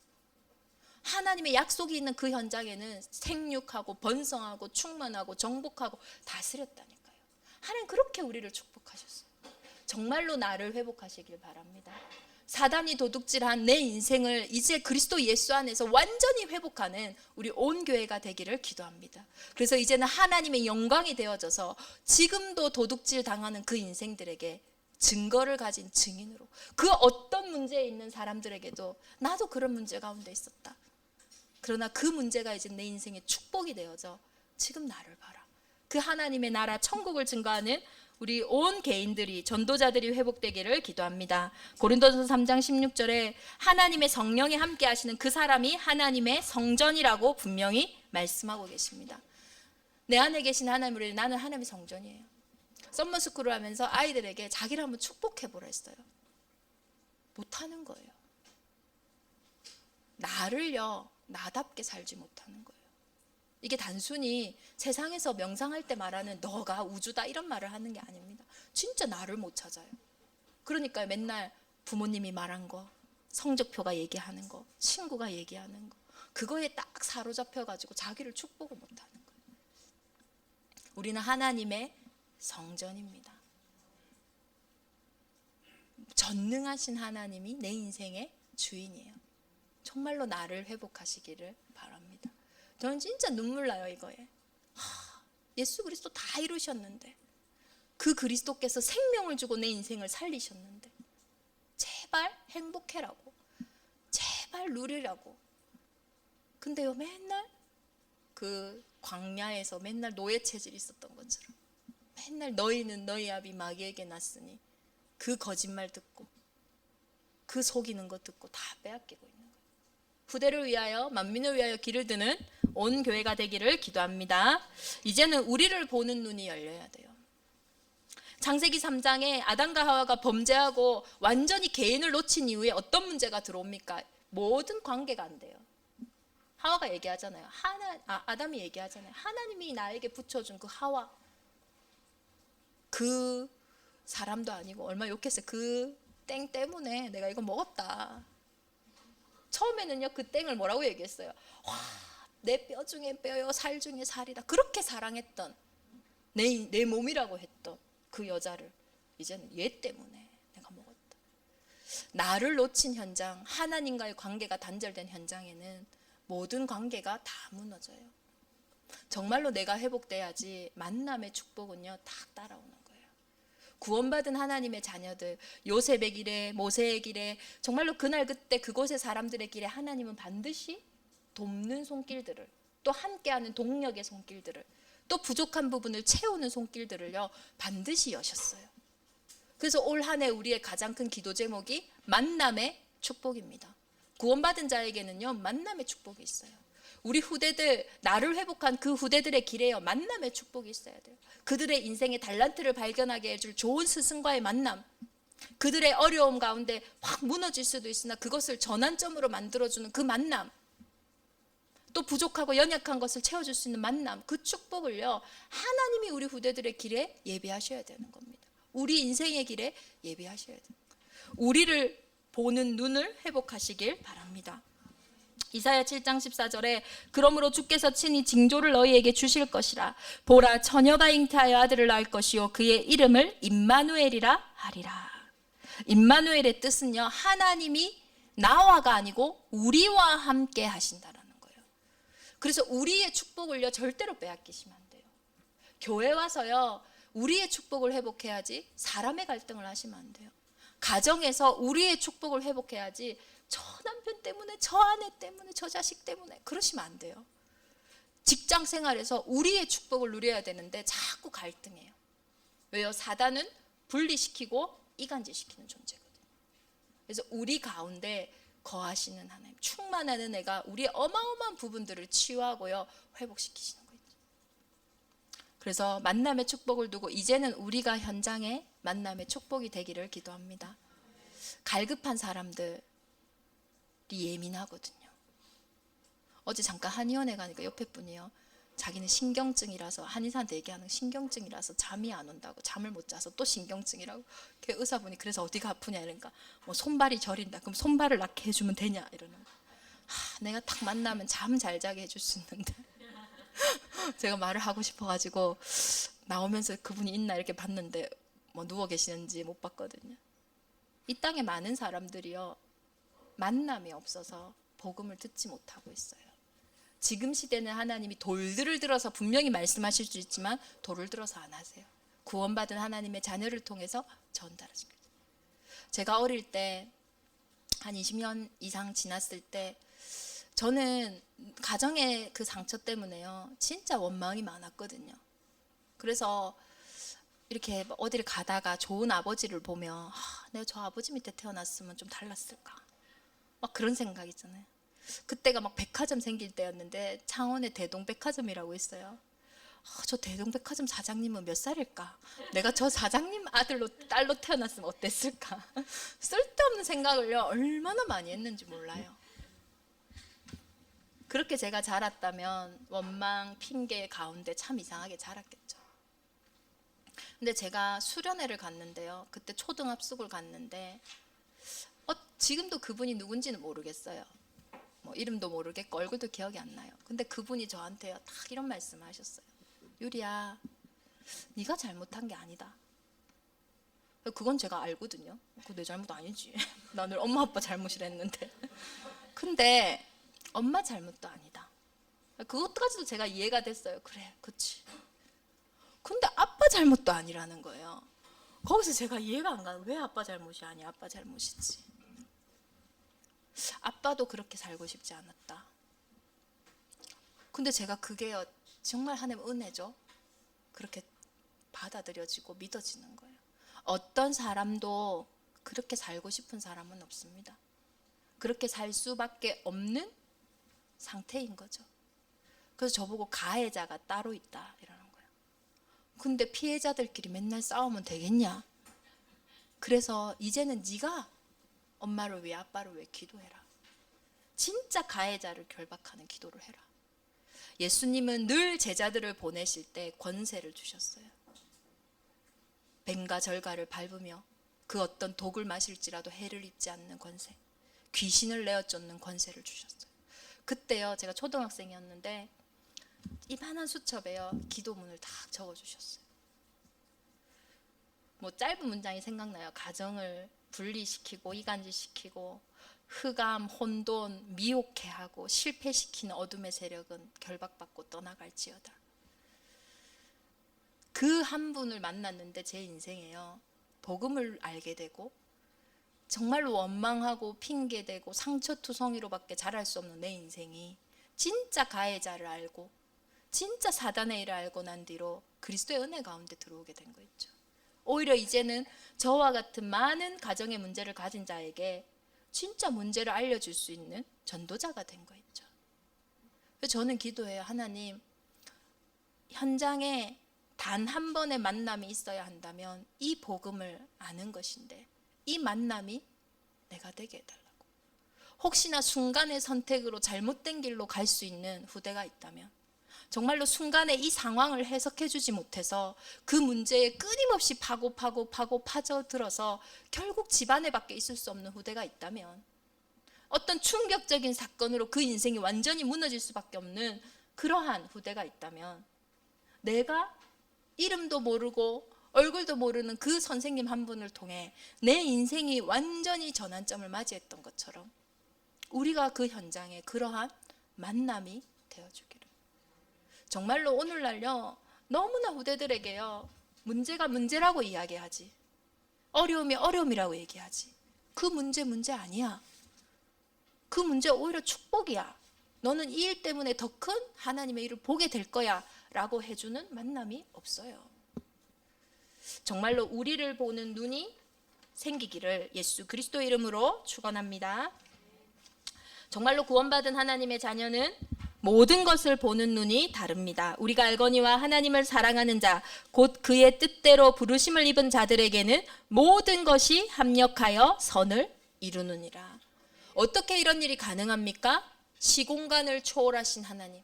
S1: 하나님의 약속이 있는 그 현장에는 생육하고 번성하고 충만하고 정복하고 다스렸다니까요. 하나님 그렇게 우리를 축복하셨어요. 정말로 나를 회복하시길 바랍니다. 사단이 도둑질한 내 인생을 이제 그리스도 예수 안에서 완전히 회복하는 우리 온 교회가 되기를 기도합니다. 그래서 이제는 하나님의 영광이 되어져서 지금도 도둑질 당하는 그 인생들에게 증거를 가진 증인으로, 그 어떤 문제에 있는 사람들에게도 나도 그런 문제 가운데 있었다, 그러나 그 문제가 이제 내 인생의 축복이 되어져 지금 나를 봐라, 그 하나님의 나라 천국을 증거하는 우리 온 개인들이, 전도자들이 회복되기를 기도합니다. 고린도전서 3장 16절에 하나님의 성령이 함께 하시는 그 사람이 하나님의 성전이라고 분명히 말씀하고 계십니다. 내 안에 계신 하나님을, 나는 하나님의 성전이에요. 썸머스쿨을 하면서 아이들에게 자기를 한번 축복해보라 했어요. 못하는 거예요. 나를요 나답게 살지 못하는 거예요. 이게 단순히 세상에서 명상할 때 말하는 너가 우주다 이런 말을 하는 게 아닙니다. 진짜 나를 못 찾아요. 그러니까 맨날 부모님이 말한 거, 성적표가 얘기하는 거, 친구가 얘기하는 거, 그거에 딱 사로잡혀가지고 자기를 축복을 못하는 거예요. 우리는 하나님의 성전입니다. 전능하신 하나님이 내 인생의 주인이에요. 정말로 나를 회복하시기를 바랍니다. 저는 진짜 눈물 나요 이거에. 예수 그리스도 다 이루셨는데, 그 그리스도께서 생명을 주고 내 인생을 살리셨는데 제발 행복해라고, 제발 누리라고. 근데요 맨날 그 광야에서 맨날 노예 체질이 있었던 것처럼 맨날 너희는 너희 아비 마귀에게 났으니 그 거짓말 듣고 그 속이는 거 듣고 다 빼앗기고 있는 거예요. 후대를 위하여 만민을 위하여 길을 드는 온 교회가 되기를 기도합니다. 이제는 우리를 보는 눈이 열려야 돼요. 창세기 3장에 아담과 하와가 범죄하고 완전히 개인을 놓친 이후에 어떤 문제가 들어옵니까? 모든 관계가 안 돼요. 하와가 얘기하잖아요. 아담이 얘기하잖아요. 하나님이 나에게 붙여준 그 하와, 그 사람도 아니고 얼마 욕했어요. 그 땡 때문에 내가 이거 먹었다. 처음에는요 그 땡을 뭐라고 얘기했어요? 와, 내 뼈 중에 뼈요 살 중에 살이다. 그렇게 사랑했던, 내 몸이라고 했던 그 여자를 이제는 얘 때문에 내가 먹었다. 나를 놓친 현장, 하나님과의 관계가 단절된 현장에는 모든 관계가 다 무너져요. 정말로 내가 회복돼야지 만남의 축복은요 딱 따라오는 거예요. 구원받은 하나님의 자녀들, 요셉의 길에, 모세의 길에, 정말로 그날 그때 그곳의 사람들의 길에 하나님은 반드시 돕는 손길들을, 또 함께하는 동력의 손길들을, 또 부족한 부분을 채우는 손길들을요 반드시 여셨어요. 그래서 올 한 해 우리의 가장 큰 기도 제목이 만남의 축복입니다. 구원받은 자에게는요 만남의 축복이 있어요. 우리 후대들, 나를 회복한 그 후대들의 길에요 만남의 축복이 있어야 돼요. 그들의 인생의 달란트를 발견하게 해줄 좋은 스승과의 만남, 그들의 어려움 가운데 확 무너질 수도 있으나 그것을 전환점으로 만들어주는 그 만남, 또 부족하고 연약한 것을 채워줄 수 있는 만남, 그 축복을요 하나님이 우리 후대들의 길에 예비하셔야 되는 겁니다. 우리 인생의 길에 예비하셔야 돼요. 우리를 보는 눈을 회복하시길 바랍니다. 이사야 7장 14절에 그러므로 주께서 친히 징조를 너희에게 주실 것이라. 보라, 처녀가 잉태하여 아들을 낳을 것이요 그의 이름을 임마누엘이라 하리라. 임마누엘의 뜻은요, 하나님이 나와가 아니고 우리와 함께 하신다라는 거예요. 그래서 우리의 축복을요 절대로 빼앗기시면 안 돼요. 교회 와서요 우리의 축복을 회복해야지 사람의 갈등을 하시면 안 돼요. 가정에서 우리의 축복을 회복해야지 저 남편 때문에, 저 아내 때문에, 저 자식 때문에 그러시면 안 돼요. 직장 생활에서 우리의 축복을 누려야 되는데 자꾸 갈등해요. 왜요? 사단은 분리시키고 이간질시키는 존재거든요. 그래서 우리 가운데 거하시는 하나님, 충만한 은혜가 우리의 어마어마한 부분들을 치유하고요 회복시키시는 거예요. 그래서 만남의 축복을 두고 이제는 우리가 현장에 만남의 축복이 되기를 기도합니다. 갈급한 사람들이 예민하거든요. 어제 잠깐 한의원에 가니까 옆에 분이요, 자기는 신경증이라서, 한의사한테 얘기하는 신경증이라서 잠이 안 온다고, 잠을 못 자서 또 신경증이라고. 그 의사분이 그래서 어디가 아프냐 이러니까 뭐 손발이 저린다. 그럼 손발을 낫게 해주면 되냐 이러는 거예요. 내가 딱 만나면 잠 잘 자게 해줄 수 있는데 제가 말을 하고 싶어가지고 나오면서 그분이 있나 이렇게 봤는데 뭐 누워 계시는지 못 봤거든요. 이 땅에 많은 사람들이요 만남이 없어서 복음을 듣지 못하고 있어요. 지금 시대는 하나님이 돌들을 들어서 분명히 말씀하실 수 있지만 돌을 들어서 안 하세요. 구원받은 하나님의 자녀를 통해서 전달하십니다. 제가 어릴 때 한 20년 이상 지났을 때 저는 가정의 그 상처 때문에요 진짜 원망이 많았거든요. 그래서 이렇게 어디를 가다가 좋은 아버지를 보면 내가 저 아버지 밑에 태어났으면 좀 달랐을까, 막 그런 생각 있잖아요. 그때가 막 백화점 생길 때였는데 창원에 대동백화점이라고 있어요. 저 대동백화점 사장님은 몇 살일까? 내가 저 사장님 딸로 태어났으면 어땠을까? 쓸데없는 생각을요 얼마나 많이 했는지 몰라요. 그렇게 제가 자랐다면 원망, 핑계 가운데 참 이상하게 자랐겠죠. 근데 제가 수련회를 갔는데요, 그때 초등합숙을 갔는데 지금도 그분이 누군지는 모르겠어요. 뭐 이름도 모르겠고 얼굴도 기억이 안 나요. 근데 그분이 저한테요 딱 이런 말씀을 하셨어요. 유리야, 네가 잘못한 게 아니다. 그건 제가 알거든요. 그거 내 잘못 아니지. 나 늘 엄마 아빠 잘못이라 했는데. 근데 엄마 잘못도 아니다. 그것까지도 제가 이해가 됐어요. 그래, 그치. 근데 아빠 잘못도 아니라는 거예요. 거기서 제가 이해가 안 가요. 왜 아빠 잘못이 아니야? 아빠 잘못이지. 아빠도 그렇게 살고 싶지 않았다. 근데 제가 그게 정말 하나님 은혜죠. 그렇게 받아들여지고 믿어지는 거예요. 어떤 사람도 그렇게 살고 싶은 사람은 없습니다. 그렇게 살 수밖에 없는 상태인 거죠. 그래서 저보고 가해자가 따로 있다 이러는 거예요. 근데 피해자들끼리 맨날 싸우면 되겠냐? 그래서 이제는 네가 엄마를 위해 아빠를 위해 기도해라. 진짜 가해자를 결박하는 기도를 해라. 예수님은 늘 제자들을 보내실 때 권세를 주셨어요. 뱀과 절가를 밟으며 그 어떤 독을 마실지라도 해를 입지 않는 권세, 귀신을 내어 쫓는 권세를 주셨어요. 그때요 제가 초등학생이었는데 이만한 수첩에요 기도문을 다 적어주셨어요. 뭐 짧은 문장이 생각나요. 가정을 분리시키고 이간질시키고 흑암, 혼돈, 미혹해 하고 실패시키는 어둠의 세력은 결박받고 떠나갈지어다. 그 한 분을 만났는데 제 인생에요 복음을 알게 되고 정말로 원망하고 핑계대고 상처투성이로밖에 자랄 수 없는 내 인생이 진짜 가해자를 알고 진짜 사단의 일을 알고 난 뒤로 그리스도의 은혜 가운데 들어오게 된 거 있죠. 오히려 이제는 저와 같은 많은 가정의 문제를 가진 자에게 진짜 문제를 알려줄 수 있는 전도자가 된 거 있죠. 그래서 저는 기도해요. 하나님, 현장에 단 한 번의 만남이 있어야 한다면 이 복음을 아는 것인데 이 만남이 내가 되게 해달라고. 혹시나 순간의 선택으로 잘못된 길로 갈 수 있는 후대가 있다면 정말로 순간에 이 상황을 해석해 주지 못해서 그 문제에 끊임없이 파고 파져들어서 결국 집안에 밖에 있을 수 없는 후대가 있다면 어떤 충격적인 사건으로 그 인생이 완전히 무너질 수밖에 없는 그러한 후대가 있다면, 내가 이름도 모르고 얼굴도 모르는 그 선생님 한 분을 통해 내 인생이 완전히 전환점을 맞이했던 것처럼 우리가 그 현장에 그러한 만남이 되어주기를. 정말로 오늘날요, 너무나 후대들에게요, 문제가 문제라고 이야기하지, 어려움이 어려움이라고 얘기하지, 그 문제 아니야. 그 문제 오히려 축복이야. 너는 이 일 때문에 더 큰 하나님의 일을 보게 될 거야 라고 해주는 만남이 없어요. 정말로 우리를 보는 눈이 생기기를 예수 그리스도의 이름으로 축원합니다. 정말로 구원받은 하나님의 자녀는 모든 것을 보는 눈이 다릅니다. 우리가 알거니와 하나님을 사랑하는 자, 곧 그의 뜻대로 부르심을 입은 자들에게는 모든 것이 합력하여 선을 이루느니라. 어떻게 이런 일이 가능합니까? 시공간을 초월하신 하나님,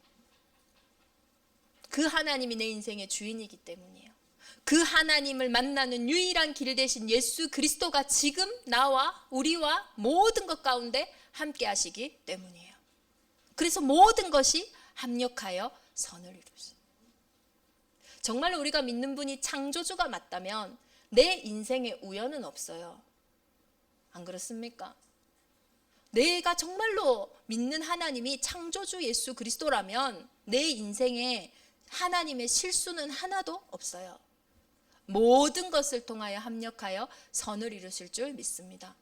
S1: 그 하나님이 내 인생의 주인이기 때문이에요. 그 하나님을 만나는 유일한 길 대신 예수 그리스도가 지금 나와 우리와 모든 것 가운데 함께 하시기 때문이에요. 그래서 모든 것이 합력하여 선을 이루시. 정말로 우리가 믿는 분이 창조주가 맞다면 내 인생에 우연은 없어요. 안 그렇습니까? 내가 정말로 믿는 하나님이 창조주 예수 그리스도라면 내 인생에 하나님의 실수는 하나도 없어요. 모든 것을 통하여 합력하여 선을 이루실 줄 믿습니다.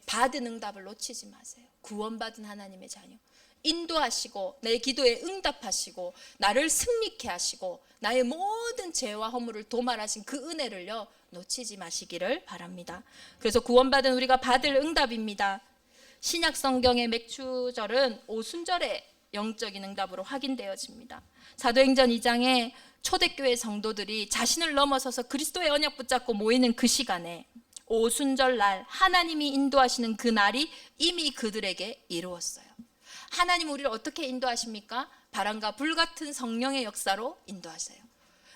S1: 받은 응답을 놓치지 마세요. 구원받은 하나님의 자녀, 인도하시고 내 기도에 응답하시고 나를 승리케 하시고 나의 모든 죄와 허물을 도말하신 그 은혜를요, 놓치지 마시기를 바랍니다. 그래서 구원받은 우리가 받을 응답입니다. 신약 성경의 맥주절은 오순절의 영적인 응답으로 확인되어집니다. 사도행전 2장에 초대교회 성도들이 자신을 넘어서서 그리스도의 언약 붙잡고 모이는 그 시간에 오순절 날 하나님이 인도하시는 그 날이 이미 그들에게 이루었어요. 하나님 우리를 어떻게 인도하십니까? 바람과 불 같은 성령의 역사로 인도하세요.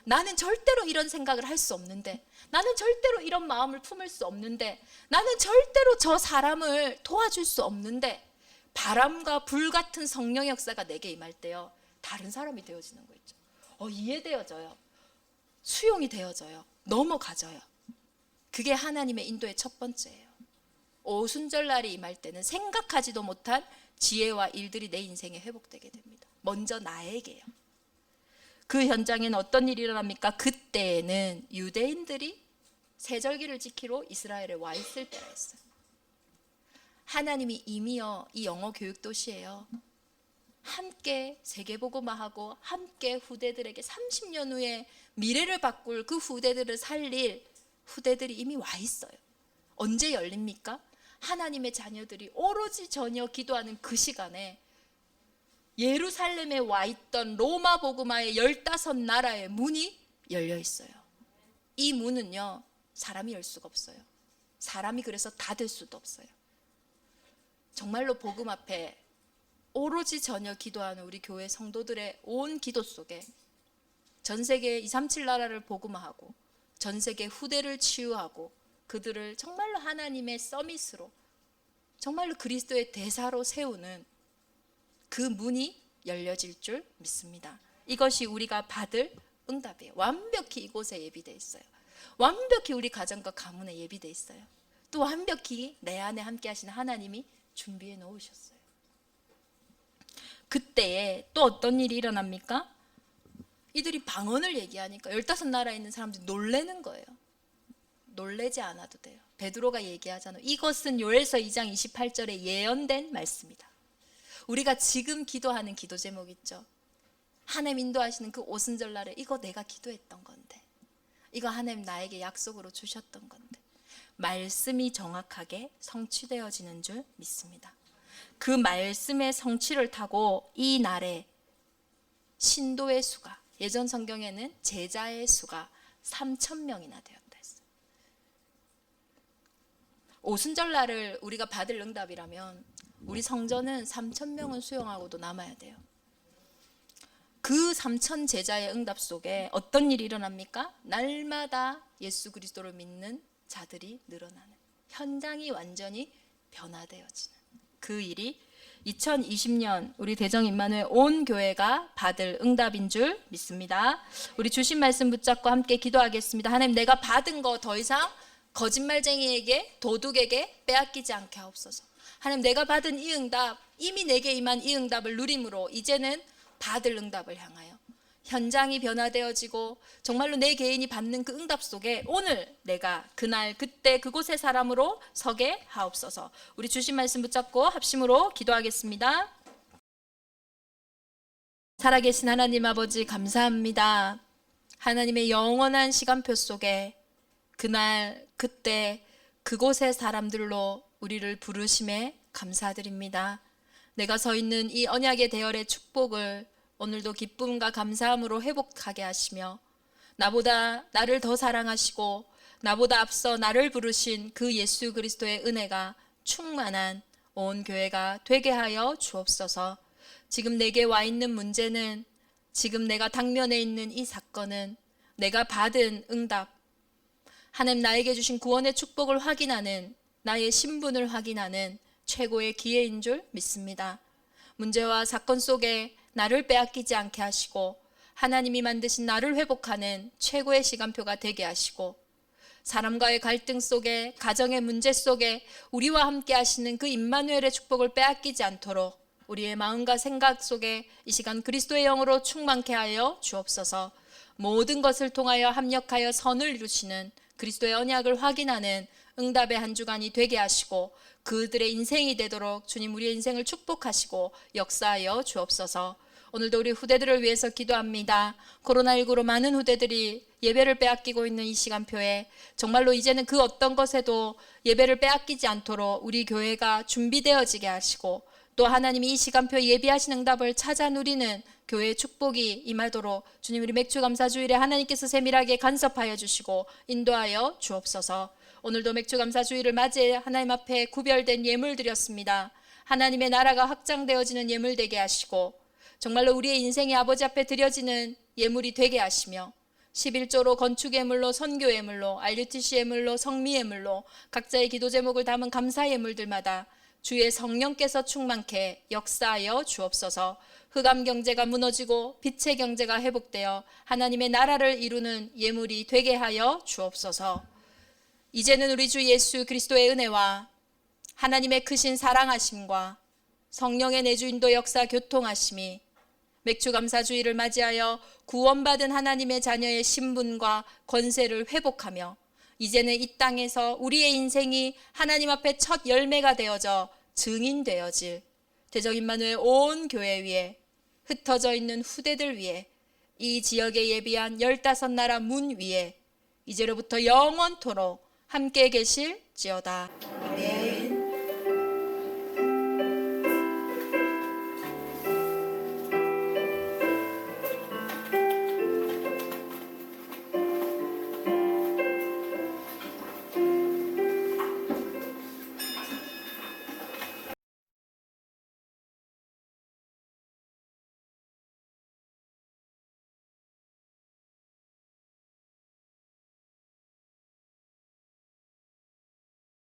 S1: 나는 절대로 이런 생각을 할 수 없는데, 나는 절대로 이런 마음을 품을 수 없는데, 나는 절대로 저 사람을 도와줄 수 없는데, 바람과 불 같은 성령의 역사가 내게 임할 때요, 다른 사람이 되어지는 거 있죠. 이해되어져요. 수용이 되어져요. 넘어가져요. 그게 하나님의 인도의 첫 번째예요. 오순절날이 임할 때는 생각하지도 못한 지혜와 일들이 내 인생에 회복되게 됩니다. 먼저 나에게요. 그 현장에는 어떤 일이 일어납니까? 그때에는 유대인들이 세절기를 지키러 이스라엘에 와 있을 때였어요. 하나님이 이미요, 이 영어 교육 도시예요, 함께 세계복음화하고 함께 후대들에게 30년 후에 미래를 바꿀 그 후대들을 살릴 후대들이 이미 와 있어요. 언제 열립니까? 하나님의 자녀들이 오로지 전혀 기도하는 그 시간에 예루살렘에 와 있던 로마 복음화의 15나라의 문이 열려 있어요. 이 문은요, 사람이 열 수가 없어요. 사람이 그래서 닫을 수도 없어요. 정말로 복음 앞에 오로지 전혀 기도하는 우리 교회 성도들의 온 기도 속에 전 세계 237 나라를 복음화하고 전 세계 후대를 치유하고 그들을 정말로 하나님의 서밋으로, 정말로 그리스도의 대사로 세우는 그 문이 열려질 줄 믿습니다. 이것이 우리가 받을 응답이에요. 완벽히 이곳에 예비되어 있어요. 완벽히 우리 가정과 가문에 예비되어 있어요. 또 완벽히 내 안에 함께 하시는 하나님이 준비해 놓으셨어요. 그때에 또 어떤 일이 일어납니까? 이들이 방언을 얘기하니까 15나라에 있는 사람들이 놀라는 거예요. 놀라지 않아도 돼요. 베드로가 얘기하잖아요. 이것은 요엘서 2장 28절에 예언된 말씀이다. 우리가 지금 기도하는 기도 제목 있죠. 하나님 인도하시는 그 오순절 날에 이거 내가 기도했던 건데, 이거 하나님 나에게 약속으로 주셨던 건데, 말씀이 정확하게 성취되어지는 줄 믿습니다. 그 말씀의 성취를 타고 이 날에 신도의 수가, 예전 성경에는 제자의 수가 3,000명이나 되었다 했어요. 오순절 날을 우리가 받을 응답이라면 우리 성전은 3,000명은 수용하고도 남아야 돼요. 그 3,000 제자의 응답 속에 어떤 일이 일어납니까? 날마다 예수 그리스도를 믿는 자들이 늘어나는, 현장이 완전히 변화되어지는 그 일이 2020년 우리 대정 임마누엘 온 교회가 받을 응답인 줄 믿습니다. 우리 주신 말씀 붙잡고 함께 기도하겠습니다. 하나님, 내가 받은 거 더 이상 거짓말쟁이에게, 도둑에게 빼앗기지 않게 하옵소서. 하나님, 내가 받은 이 응답, 이미 내게 임한 이 응답을 누림으로 이제는 받을 응답을 향하여 현장이 변화되어지고 정말로 내 개인이 받는 그 응답 속에 오늘 내가 그날 그때 그곳의 사람으로 서게 하옵소서. 우리 주신 말씀 붙잡고 합심으로 기도하겠습니다. 살아계신 하나님 아버지, 감사합니다. 하나님의 영원한 시간표 속에 그날 그때 그곳의 사람들로 우리를 부르심에 감사드립니다. 내가 서 있는 이 언약의 대열의 축복을 오늘도 기쁨과 감사함으로 회복하게 하시며 나보다 나를 더 사랑하시고 나보다 앞서 나를 부르신 그 예수 그리스도의 은혜가 충만한 온 교회가 되게 하여 주옵소서. 지금 내게 와 있는 문제는, 지금 내가 당면에 있는 이 사건은 내가 받은 응답, 하나님 나에게 주신 구원의 축복을 확인하는, 나의 신분을 확인하는 최고의 기회인 줄 믿습니다. 문제와 사건 속에 나를 빼앗기지 않게 하시고 하나님이 만드신 나를 회복하는 최고의 시간표가 되게 하시고 사람과의 갈등 속에, 가정의 문제 속에 우리와 함께 하시는 그 임마누엘의 축복을 빼앗기지 않도록 우리의 마음과 생각 속에 이 시간 그리스도의 영으로 충만케 하여 주옵소서. 모든 것을 통하여 합력하여 선을 이루시는 그리스도의 언약을 확인하는 응답의 한 주간이 되게 하시고 그들의 인생이 되도록 주님 우리의 인생을 축복하시고 역사하여 주옵소서. 오늘도 우리 후대들을 위해서 기도합니다. 코로나19로 많은 후대들이 예배를 빼앗기고 있는 이 시간표에 정말로 이제는 그 어떤 것에도 예배를 빼앗기지 않도록 우리 교회가 준비되어지게 하시고 또 하나님이 이 시간표에 예비하신 응답을 찾아 누리는 교회의 축복이 임하도록 주님 우리 맥주감사주일에 하나님께서 세밀하게 간섭하여 주시고 인도하여 주옵소서. 오늘도 맥주감사주일을 맞이해 하나님 앞에 구별된 예물 드렸습니다. 하나님의 나라가 확장되어지는 예물 되게 하시고 정말로 우리의 인생이 아버지 앞에 드려지는 예물이 되게 하시며 11조로 건축 예물로, 선교 예물로, RUTC 예물로, 성미 예물로 각자의 기도 제목을 담은 감사 예물들마다 주의 성령께서 충만케 역사하여 주옵소서. 흑암 경제가 무너지고 빛의 경제가 회복되어 하나님의 나라를 이루는 예물이 되게 하여 주옵소서. 이제는 우리 주 예수 그리스도의 은혜와 하나님의 크신 사랑하심과 성령의 내주인도 역사 교통하심이 맥주감사주의를 맞이하여 구원받은 하나님의 자녀의 신분과 권세를 회복하며 이제는 이 땅에서 우리의 인생이 하나님 앞에 첫 열매가 되어져 증인되어질 대적 임마누엘 온 교회 위에 흩어져 있는 후대들 위에 이 지역에 예비한 15나라 문 위에 이제로부터 영원토록 함께 계실지어다. 아멘.